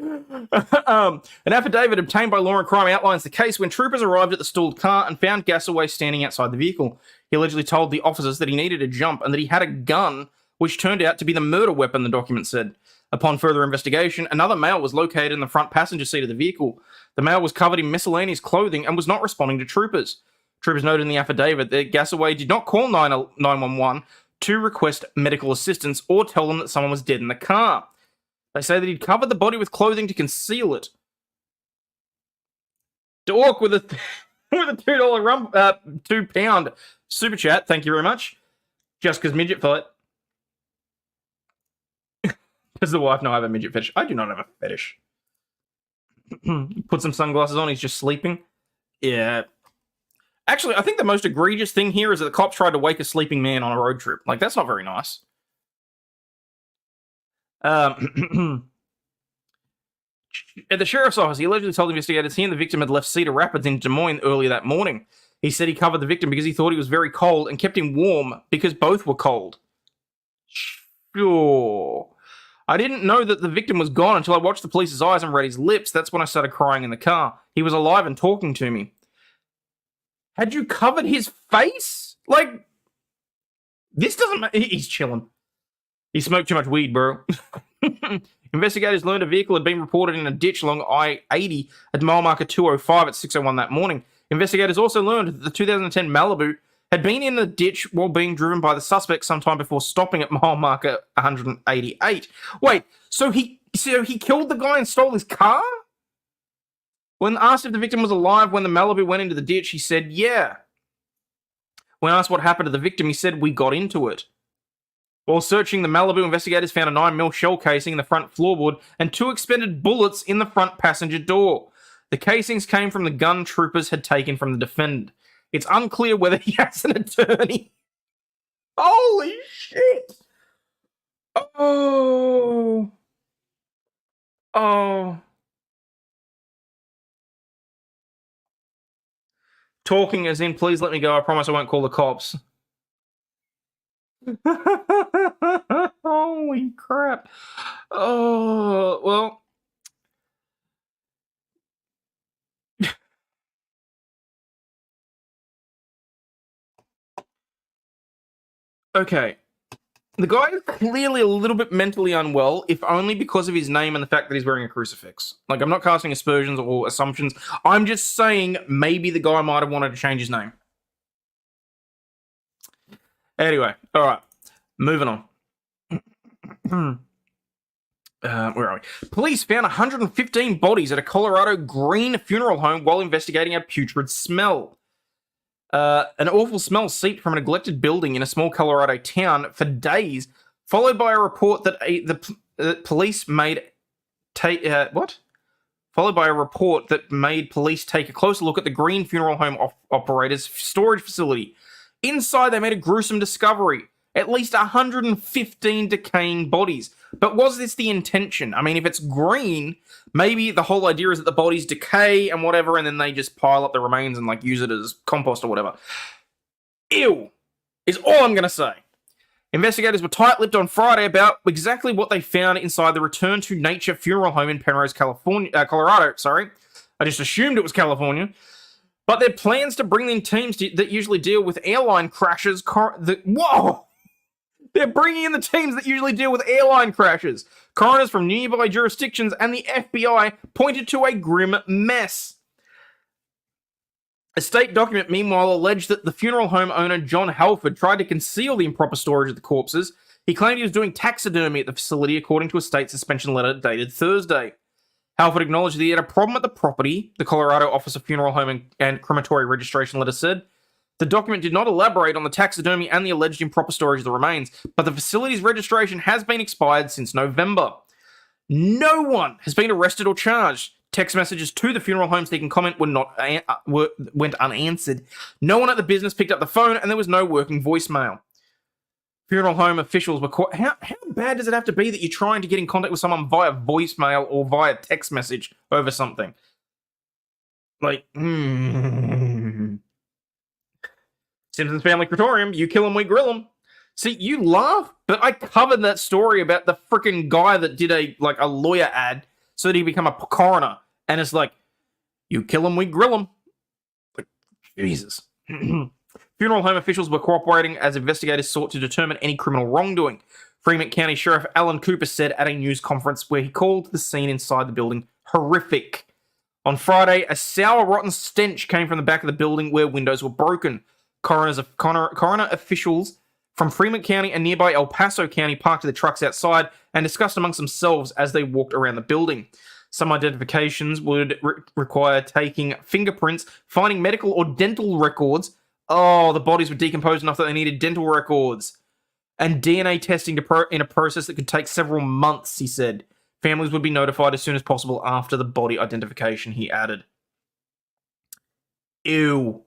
An affidavit obtained by Law and Crime outlines the case when troopers arrived at the stalled car and found Gasaway standing outside the vehicle. He allegedly told the officers that he needed to jump and that he had a gun, which turned out to be the murder weapon, the document said. Upon further investigation, another male was located in the front passenger seat of the vehicle. The male was covered in miscellaneous clothing and was not responding to troopers. Troopers noted in the affidavit that Gasaway did not call 911 to request medical assistance or tell them that someone was dead in the car. They say that he'd covered the body with clothing to conceal it. Dork with a £2 super chat. Thank you very much. Just because midget fight. Does the wife not have a midget fetish? I do not have a fetish. Put some sunglasses on. He's just sleeping. Yeah. Actually, I think the most egregious thing here is that the cops tried to wake a sleeping man on a road trip. Like, that's not very nice. At the sheriff's office, he allegedly told investigators he and the victim had left Cedar Rapids in Des Moines earlier that morning. He said he covered the victim because he thought he was very cold and kept him warm because both were cold. Sure. I didn't know that the victim was gone until I watched the police's eyes and read his lips. That's when I started crying in the car. He was alive and talking to me. Had you covered his face? Like, this doesn't... He's chilling. He smoked too much weed, bro. Investigators learned a vehicle had been reported in a ditch along I-80 at mile marker 205 at 6:01 that morning. Investigators also learned that the 2010 Malibu had been in the ditch while being driven by the suspect sometime before stopping at mile marker 188. Wait, so he killed the guy and stole his car? When asked if the victim was alive when the Malibu went into the ditch, he said, yeah. When asked what happened to the victim, he said, we got into it. While searching the Malibu, investigators found a 9mm shell casing in the front floorboard and 2 expended bullets in the front passenger door. The casings came from the gun troopers had taken from the defendant. It's unclear whether he has an attorney. Holy shit! Oh. Talking as in, please let me go. I promise I won't call the cops. Holy crap. Oh, well. Okay. The guy is clearly a little bit mentally unwell, if only because of his name and the fact that he's wearing a crucifix. Like, I'm not casting aspersions or assumptions. I'm just saying maybe the guy might have wanted to change his name. Anyway, all right. Moving on. Where are we? Police found 115 bodies at a Colorado green funeral home while investigating a putrid smell. An awful smell seeped from a neglected building in a small Colorado town for days, followed by a report that the police made Followed by a report that made police take a closer look at the green funeral home operator's storage facility. Inside, they made a gruesome discovery. At least 115 decaying bodies. But was this the intention? I mean, if it's green, maybe the whole idea is that the bodies decay and whatever, and then they just pile up the remains and, like, use it as compost or whatever. Ew, is all I'm going to say. Investigators were tight-lipped on Friday about exactly what they found inside the Return to Nature funeral home in Penrose, Colorado. I just assumed it was California. But their plans to bring in teams that usually deal with airline crashes... Whoa! They're bringing in the teams that usually deal with airline crashes. Coroners from nearby jurisdictions and the FBI pointed to a grim mess. A state document, meanwhile, alleged that the funeral home owner, John Halford, tried to conceal the improper storage of the corpses. He claimed he was doing taxidermy at the facility, according to a state suspension letter dated Thursday. Halford acknowledged that he had a problem at the property, the Colorado Office of Funeral Home and Crematory Registration letter said. The document did not elaborate on the taxidermy and the alleged improper storage of the remains, but the facility's registration has been expired since November. No one has been arrested or charged. Text messages to the funeral home seeking comment went unanswered. No one at the business picked up the phone, and there was no working voicemail. Funeral home officials were caught. How bad does it have to be that you're trying to get in contact with someone via voicemail or via text message over something? Like, Simpsons Family Crematorium, you kill them, we grill them. See, you laugh, but I covered that story about the freaking guy that did a lawyer ad so that he become a coroner. And it's like, you kill him, we grill him. Like, Jesus. Funeral home officials were cooperating as investigators sought to determine any criminal wrongdoing. Fremont County Sheriff Alan Cooper said at a news conference where he called the scene inside the building horrific. On Friday, a sour, rotten stench came from the back of the building where windows were broken. Coroner officials from Fremont County and nearby El Paso County parked their trucks outside and discussed amongst themselves as they walked around the building. Some identifications would require taking fingerprints, finding medical or dental records. Oh, the bodies were decomposed enough that they needed dental records. And DNA testing in a process that could take several months, he said. Families would be notified as soon as possible after the body identification, he added. Ew.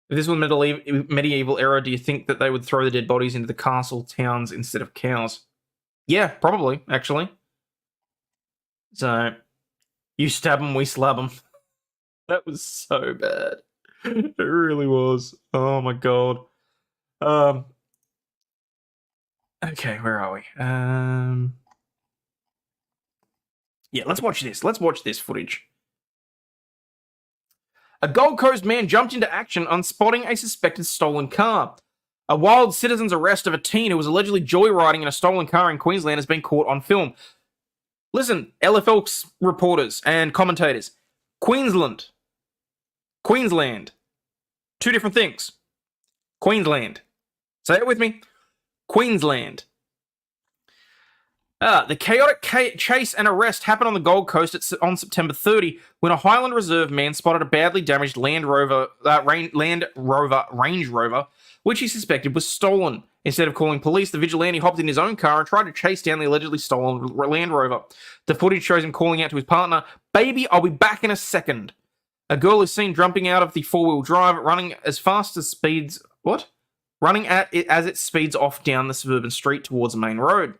If this was medieval era, do you think that they would throw the dead bodies into the castle towns instead of cows? Yeah, probably, actually. So, you stab them, we slab them. That was so bad. It really was. Oh my god. Okay, where are we? Yeah, let's watch this. Let's watch this footage. A Gold Coast man jumped into action on spotting a suspected stolen car. A wild citizen's arrest of a teen who was allegedly joyriding in a stolen car in Queensland has been caught on film. Listen, LFL reporters and commentators. Queensland. Two different things. Queensland. Say it with me. Queensland. The chaotic chase and arrest happened on the Gold Coast on September 30 when a Highland Reserve man spotted a badly damaged Range Rover, which he suspected was stolen. Instead of calling police, the vigilante hopped in his own car and tried to chase down the allegedly stolen Land Rover. The footage shows him calling out to his partner, "Baby, I'll be back in a second." A girl is seen jumping out of the four-wheel drive, running as fast as speeds... What? Running at it as it speeds off down the suburban street towards the main road.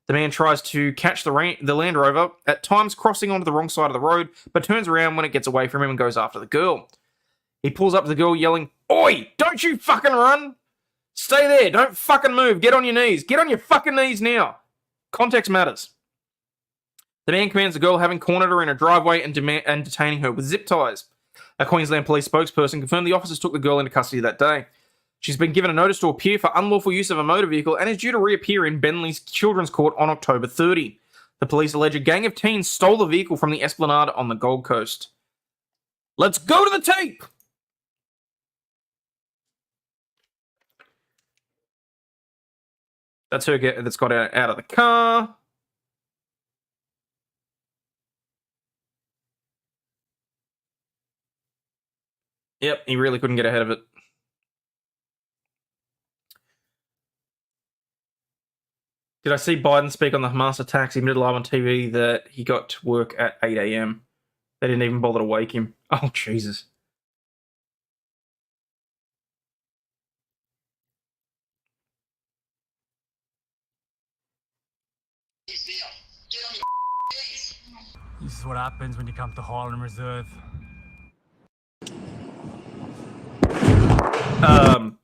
The man tries to catch the Land Rover, at times crossing onto the wrong side of the road, but turns around when it gets away from him and goes after the girl. He pulls up to the girl yelling, "Oi, don't you fucking run! Stay there, don't fucking move, get on your knees, get on your fucking knees now!" Context matters. The man commands the girl, having cornered her in a driveway and detaining her with zip ties. A Queensland police spokesperson confirmed the officers took the girl into custody that day. She's been given a notice to appear for unlawful use of a motor vehicle and is due to reappear in Bentley's Children's Court on October 30. The police allege a gang of teens stole the vehicle from the Esplanade on the Gold Coast. Let's go to the tape! That's her that's got out of the car. Yep, he really couldn't get ahead of it. Did I see Biden speak on the Hamas attacks? He admitted live on TV that he got to work at 8 a.m. They didn't even bother to wake him. Oh, Jesus. This is what happens when you come to Highland Reserve.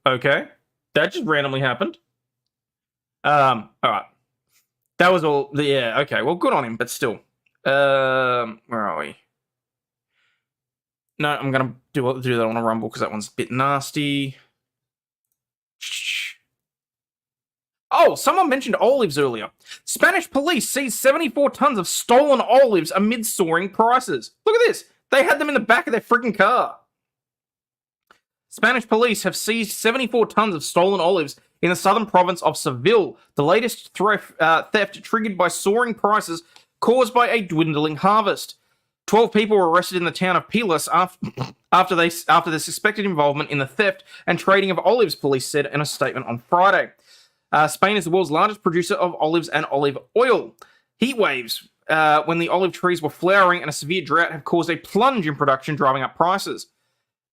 Okay. That just randomly happened. Alright. That was all, yeah, okay, well, good on him, but still. Where are we? No, I'm gonna do that on a Rumble, because that one's a bit nasty. Oh, someone mentioned olives earlier. Spanish police seized 74 tons of stolen olives amid soaring prices. Look at this. They had them in the back of their freaking car. Spanish police have seized 74 tons of stolen olives in the southern province of Seville, the latest theft triggered by soaring prices caused by a dwindling harvest. 12 people were arrested in the town of Pilas after their suspected involvement in the theft and trading of olives, police said in a statement on Friday. Spain is the world's largest producer of olives and olive oil. Heat waves, when the olive trees were flowering, and a severe drought have caused a plunge in production, driving up prices.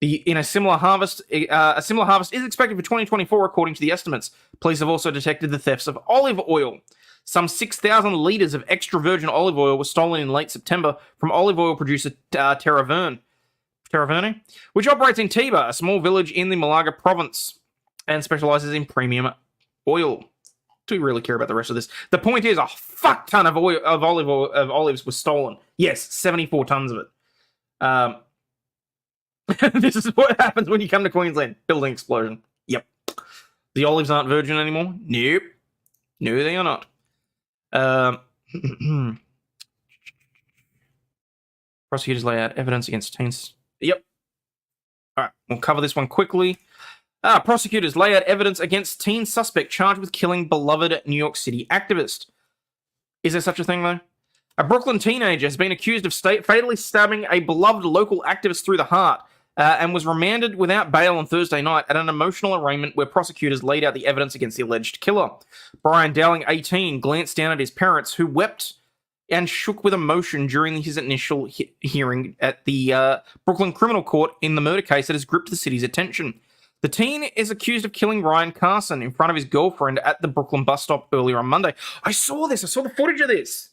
A similar harvest is expected for 2024, according to the estimates. Police have also detected the thefts of olive oil. Some 6,000 litres of extra virgin olive oil was stolen in late September from olive oil producer Terraverne, which operates in Tiba, a small village in the Malaga province, and specialises in premium oil. Do we really care about the rest of this? The point is, a fuck ton of olives was stolen. Yes, 74 tons of it. This is what happens when you come to Queensland. Building explosion. Yep. The olives aren't virgin anymore? Nope. No, they are not. Prosecutors lay out evidence against teens. Yep. All right, we'll cover this one quickly. Prosecutors lay out evidence against teen suspect charged with killing beloved New York City activist. Is there such a thing, though? A Brooklyn teenager has been accused of fatally stabbing a beloved local activist through the heart and was remanded without bail on Thursday night at an emotional arraignment where prosecutors laid out the evidence against the alleged killer. Brian Dowling, 18, glanced down at his parents, who wept and shook with emotion during his initial hearing at the Brooklyn Criminal Court in the murder case that has gripped the city's attention. The teen is accused of killing Ryan Carson in front of his girlfriend at the Brooklyn bus stop earlier on Monday. I saw this. I saw the footage of this.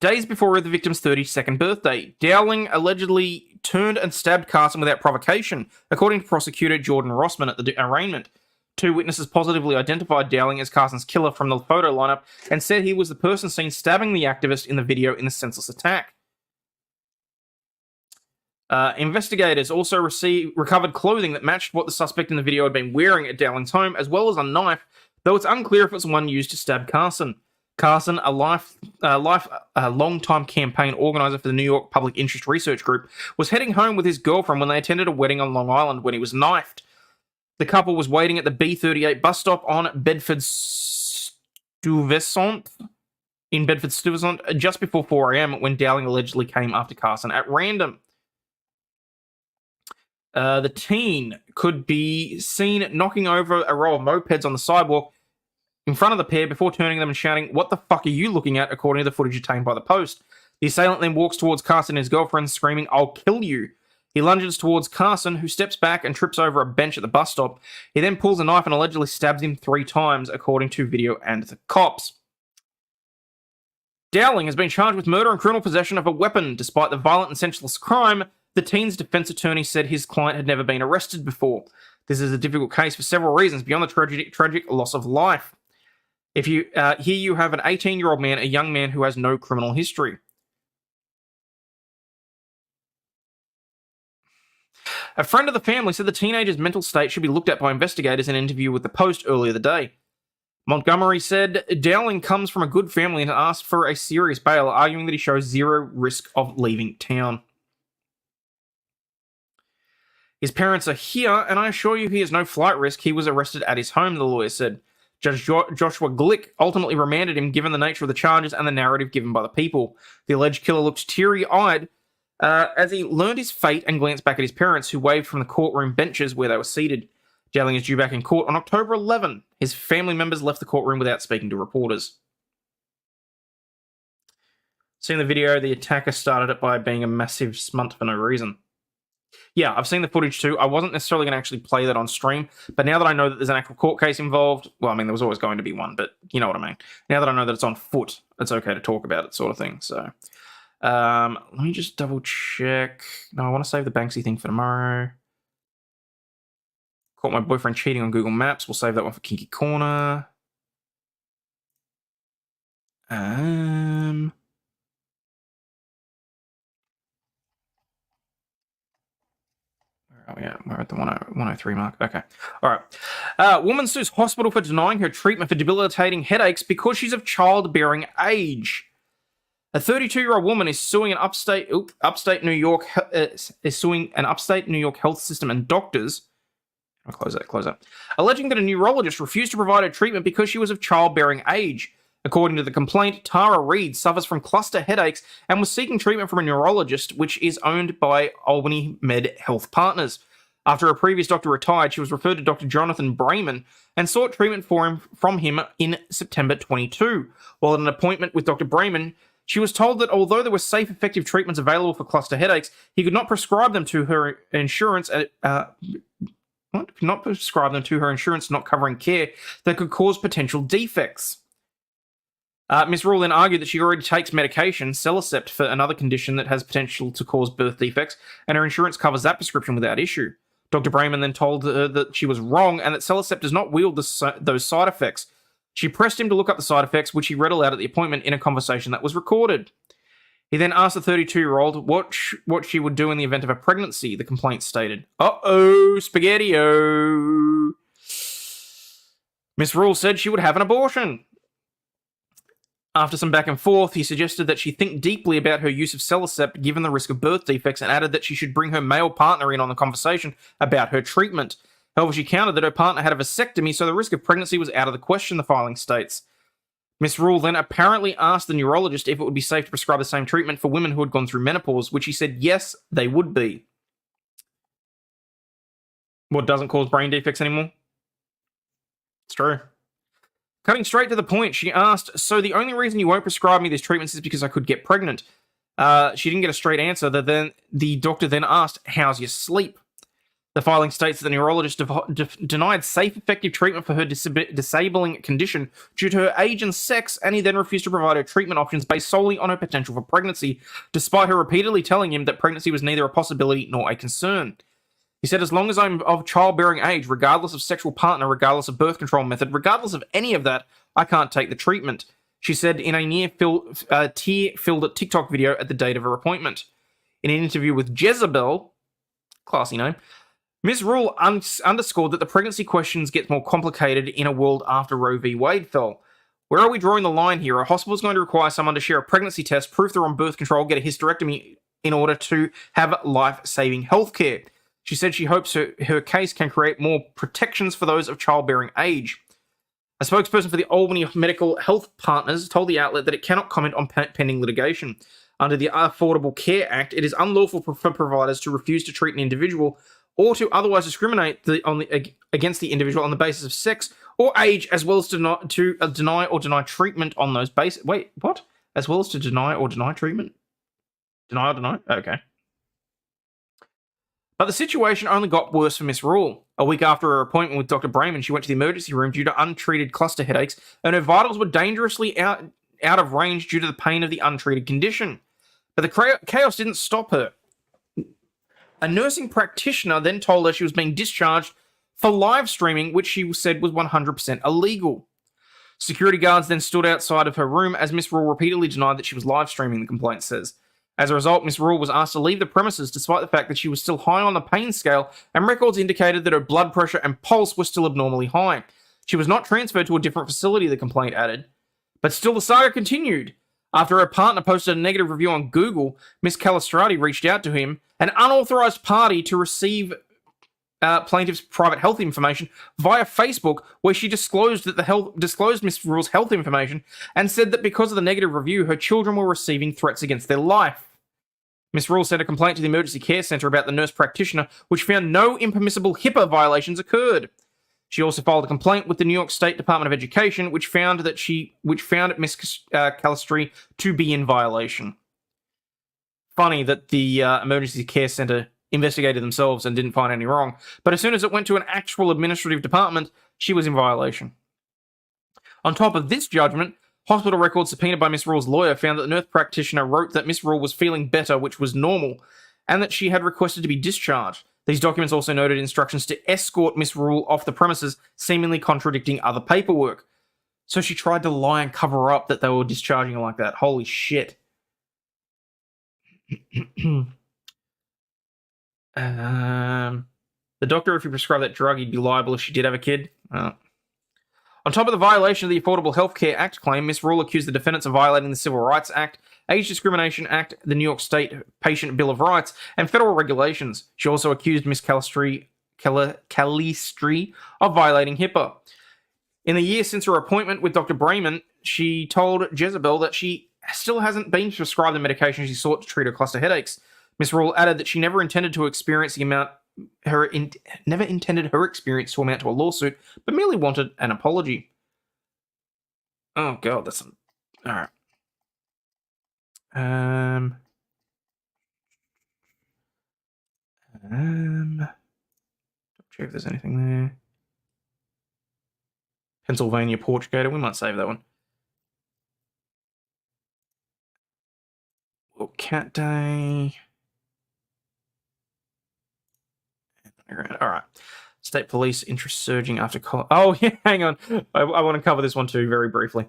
Days before the victim's 32nd birthday, Dowling allegedly turned and stabbed Carson without provocation, according to prosecutor Jordan Rossman at the arraignment. Two witnesses positively identified Dowling as Carson's killer from the photo lineup and said he was the person seen stabbing the activist in the video in the senseless attack. Investigators also recovered clothing that matched what the suspect in the video had been wearing at Dowling's home, as well as a knife, though it's unclear if it's one used to stab Carson. Carson, a long-time campaign organizer for the New York Public Interest Research Group, was heading home with his girlfriend when they attended a wedding on Long Island when he was knifed. The couple was waiting at the B38 bus stop on Bedford-Stuyvesant in Bedford-Stuyvesant just before 4 a.m. when Dowling allegedly came after Carson at random. The teen could be seen knocking over a row of mopeds on the sidewalk in front of the pair before turning them and shouting, "What the fuck are you looking at?" according to the footage obtained by the Post. The assailant then walks towards Carson and his girlfriend, screaming, "I'll kill you." He lunges towards Carson, who steps back and trips over a bench at the bus stop. He then pulls a knife and allegedly stabs him 3 times, according to video and the cops. Dowling has been charged with murder and criminal possession of a weapon. Despite the violent and senseless crime, the teen's defense attorney said his client had never been arrested before. This is a difficult case for several reasons beyond the tragic loss of life. Here you have an 18-year-old man, a young man who has no criminal history. A friend of the family said the teenager's mental state should be looked at by investigators in an interview with the Post earlier the day. Montgomery said Dowling comes from a good family and asked for a serious bail, arguing that he shows zero risk of leaving town. His parents are here, and I assure you he has no flight risk. He was arrested at his home, the lawyer said. Judge Joshua Glick ultimately remanded him given the nature of the charges and the narrative given by the people. The alleged killer looked teary-eyed as he learned his fate and glanced back at his parents, who waved from the courtroom benches where they were seated. Dowling is due back in court on October 11. His family members left the courtroom without speaking to reporters. Seeing the video, the attacker started it by being a massive smunt for no reason. Yeah, I've seen the footage too. I wasn't necessarily going to actually play that on stream, but now that I know that there's an actual court case involved, well, I mean, there was always going to be one, but you know what I mean. Now that I know that it's on foot, it's okay to talk about it, sort of thing. So, let me just double check. No, I want to save the Banksy thing for tomorrow. Caught my boyfriend cheating on Google Maps. We'll save that one for Kinky Corner. Oh, yeah, we're at the 103 mark. Okay. All right. Woman sues hospital for denying her treatment for debilitating headaches because she's of childbearing age. A 32-year-old woman is suing an upstate New York health system and doctors. I'll close that. Alleging that a neurologist refused to provide her treatment because she was of childbearing age. According to the complaint, Tara Reid suffers from cluster headaches and was seeking treatment from a neurologist, which is owned by Albany Med Health Partners. After a previous doctor retired, she was referred to Dr. Jonathan Brayman and sought treatment from him in September 22. While at an appointment with Dr. Brayman, she was told that although there were safe, effective treatments available for cluster headaches, he could not prescribe them to her insurance not covering care that could cause potential defects. Ms. Rule then argued that she already takes medication, Celicept, for another condition that has potential to cause birth defects, and her insurance covers that prescription without issue. Dr. Brayman then told her that she was wrong and that Celicept does not wield those side effects. She pressed him to look up the side effects, which he read aloud at the appointment in a conversation that was recorded. He then asked the 32-year-old what she would do in the event of a pregnancy, the complaint stated. Uh-oh, spaghetti-o. Miss Rule said she would have an abortion. After some back and forth, he suggested that she think deeply about her use of Celicept given the risk of birth defects and added that she should bring her male partner in on the conversation about her treatment. However, she countered that her partner had a vasectomy, so the risk of pregnancy was out of the question, the filing states. Miss Rule then apparently asked the neurologist if it would be safe to prescribe the same treatment for women who had gone through menopause, which he said yes, they would be. What doesn't cause brain defects anymore? It's true. Cutting straight to the point, she asked, so the only reason you won't prescribe me these treatments is because I could get pregnant. She didn't get a straight answer. The doctor then asked, how's your sleep? The filing states that the neurologist denied safe, effective treatment for her disabling condition due to her age and sex, and he then refused to provide her treatment options based solely on her potential for pregnancy, despite her repeatedly telling him that pregnancy was neither a possibility nor a concern. He said, as long as I'm of childbearing age, regardless of sexual partner, regardless of birth control method, regardless of any of that, I can't take the treatment. She said in a tear-filled TikTok video at the date of her appointment. In an interview with Jezebel, classy name, Ms. Rule underscored that the pregnancy questions get more complicated in a world after Roe v. Wade fell. Where are we drawing the line here? A hospital is going to require someone to share a pregnancy test, proof they're on birth control, get a hysterectomy in order to have life-saving healthcare. She said she hopes her case can create more protections for those of childbearing age. A spokesperson for the Albany Medical Health Partners told the outlet that it cannot comment on pending litigation. Under the Affordable Care Act, it is unlawful for providers to refuse to treat an individual or to otherwise discriminate against the individual on the basis of sex or age, as well as to deny or deny treatment on those bases. Wait, what? As well as to deny or deny treatment? Deny or deny? Okay. But the situation only got worse for Miss Rule. A week after her appointment with Dr. Brayman, she went to the emergency room due to untreated cluster headaches, and her vitals were dangerously out of range due to the pain of the untreated condition. But the chaos didn't stop her. A nursing practitioner then told her she was being discharged for live streaming, which she said was 100% illegal. Security guards then stood outside of her room as Miss Rule repeatedly denied that she was live streaming, the complaint says. As a result, Miss Rule was asked to leave the premises despite the fact that she was still high on the pain scale, and records indicated that her blood pressure and pulse were still abnormally high. She was not transferred to a different facility, the complaint added. But still the saga continued. After her partner posted a negative review on Google, Miss Calistrati reached out to him, an unauthorized party, to receive plaintiff's private health information via Facebook, where she disclosed Miss Rule's health information and said that because of the negative review, her children were receiving threats against their life. Miss Rule sent a complaint to the emergency care center about the nurse practitioner, which found no impermissible HIPAA violations occurred. She also filed a complaint with the New York State Department of Education, which found Miss Calistri to be in violation. Funny that the emergency care center investigated themselves and didn't find any wrong, but as soon as it went to an actual administrative department, she was in violation. On top of this judgment, hospital records subpoenaed by Miss Rule's lawyer found that the nurse practitioner wrote that Miss Rule was feeling better, which was normal, and that she had requested to be discharged. These documents also noted instructions to escort Miss Rule off the premises, seemingly contradicting other paperwork. So she tried to lie and cover up that they were discharging her like that. Holy shit. The doctor, if he prescribed that drug, he'd be liable if she did have a kid. On top of the violation of the Affordable Health Care Act claim, Miss Rule accused the defendants of violating the Civil Rights Act, Age Discrimination Act, the New York State Patient Bill of Rights, and federal regulations. She also accused Miss Calistri of violating HIPAA. In the year since her appointment with Dr. Brayman, she told Jezebel that she still hasn't been prescribed the medication she sought to treat her cluster headaches. Miss Rule added that she never intended her experience to amount to a lawsuit, but merely wanted an apology. Oh god, that's alright. Check if there's anything there. Pennsylvania porch gator, we might save that one. Cat day. All right. State police interest surging after... Oh, yeah, hang on. I want to cover this one too very briefly.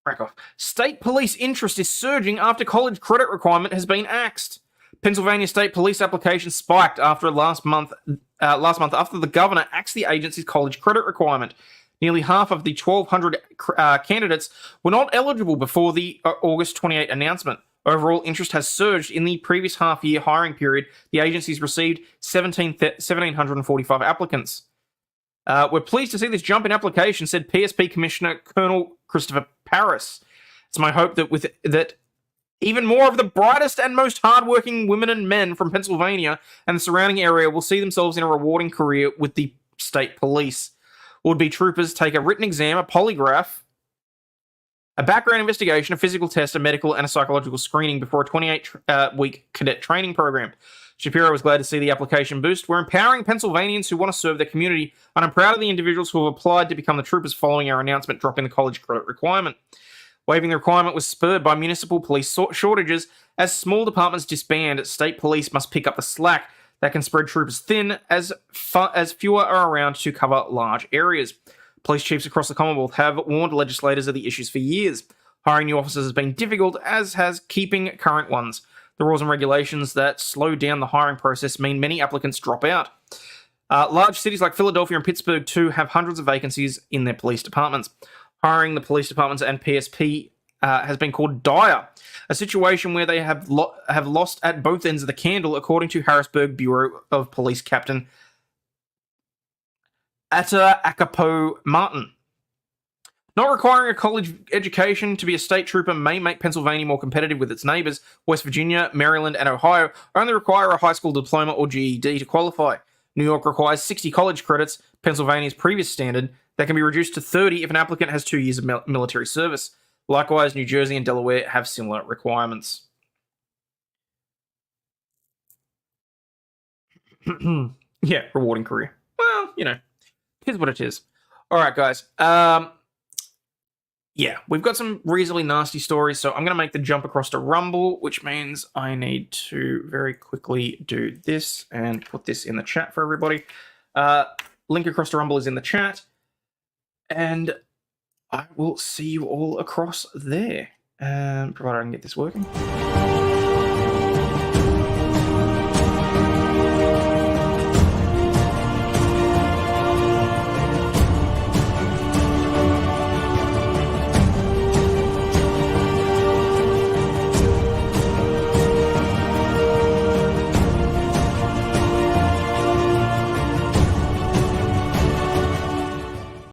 Crack off. State police interest is surging after college credit requirement has been axed. Pennsylvania State Police application spiked after last month after the governor axed the agency's college credit requirement. Nearly half of the 1,200 candidates were not eligible before the August 28 announcement. Overall interest has surged in the previous half-year hiring period. The agency's received 1,745 applicants. We're pleased to see this jump in applications, said PSP Commissioner Colonel Christopher Paris. It's my hope that even more of the brightest and most hardworking women and men from Pennsylvania and the surrounding area will see themselves in a rewarding career with the state police. Would-be troopers take a written exam, a polygraph, a background investigation, a physical test, a medical, and a psychological screening before a 28-week cadet training program. Shapiro was glad to see the application boost. We're empowering Pennsylvanians who want to serve their community, and I'm proud of the individuals who have applied to become the troopers following our announcement dropping the college credit requirement. Waiving the requirement was spurred by municipal police shortages. As small departments disband, state police must pick up the slack that can spread troopers thin as fewer are around to cover large areas. Police chiefs across the Commonwealth have warned legislators of the issues for years. Hiring new officers has been difficult, as has keeping current ones. The rules and regulations that slow down the hiring process mean many applicants drop out. Large cities like Philadelphia and Pittsburgh, too, have hundreds of vacancies in their police departments. Hiring the police departments and PSP has been called dire, a situation where they have lost at both ends of the candle, according to Harrisburg Bureau of Police Captain Atta Akapo Martin. Not requiring a college education to be a state trooper may make Pennsylvania more competitive with its neighbours. West Virginia, Maryland, and Ohio only require a high school diploma or GED to qualify. New York requires 60 college credits, Pennsylvania's previous standard, that can be reduced to 30 if an applicant has 2 years of military service. Likewise, New Jersey and Delaware have similar requirements. Yeah, rewarding career. Well, here's what it is. All right, guys. Yeah, we've got some reasonably nasty stories, so I'm going to make the jump across to Rumble, which means I need to very quickly do this and put this in the chat for everybody. Link across to Rumble is in the chat, and I will see you all across there, provided I can get this working.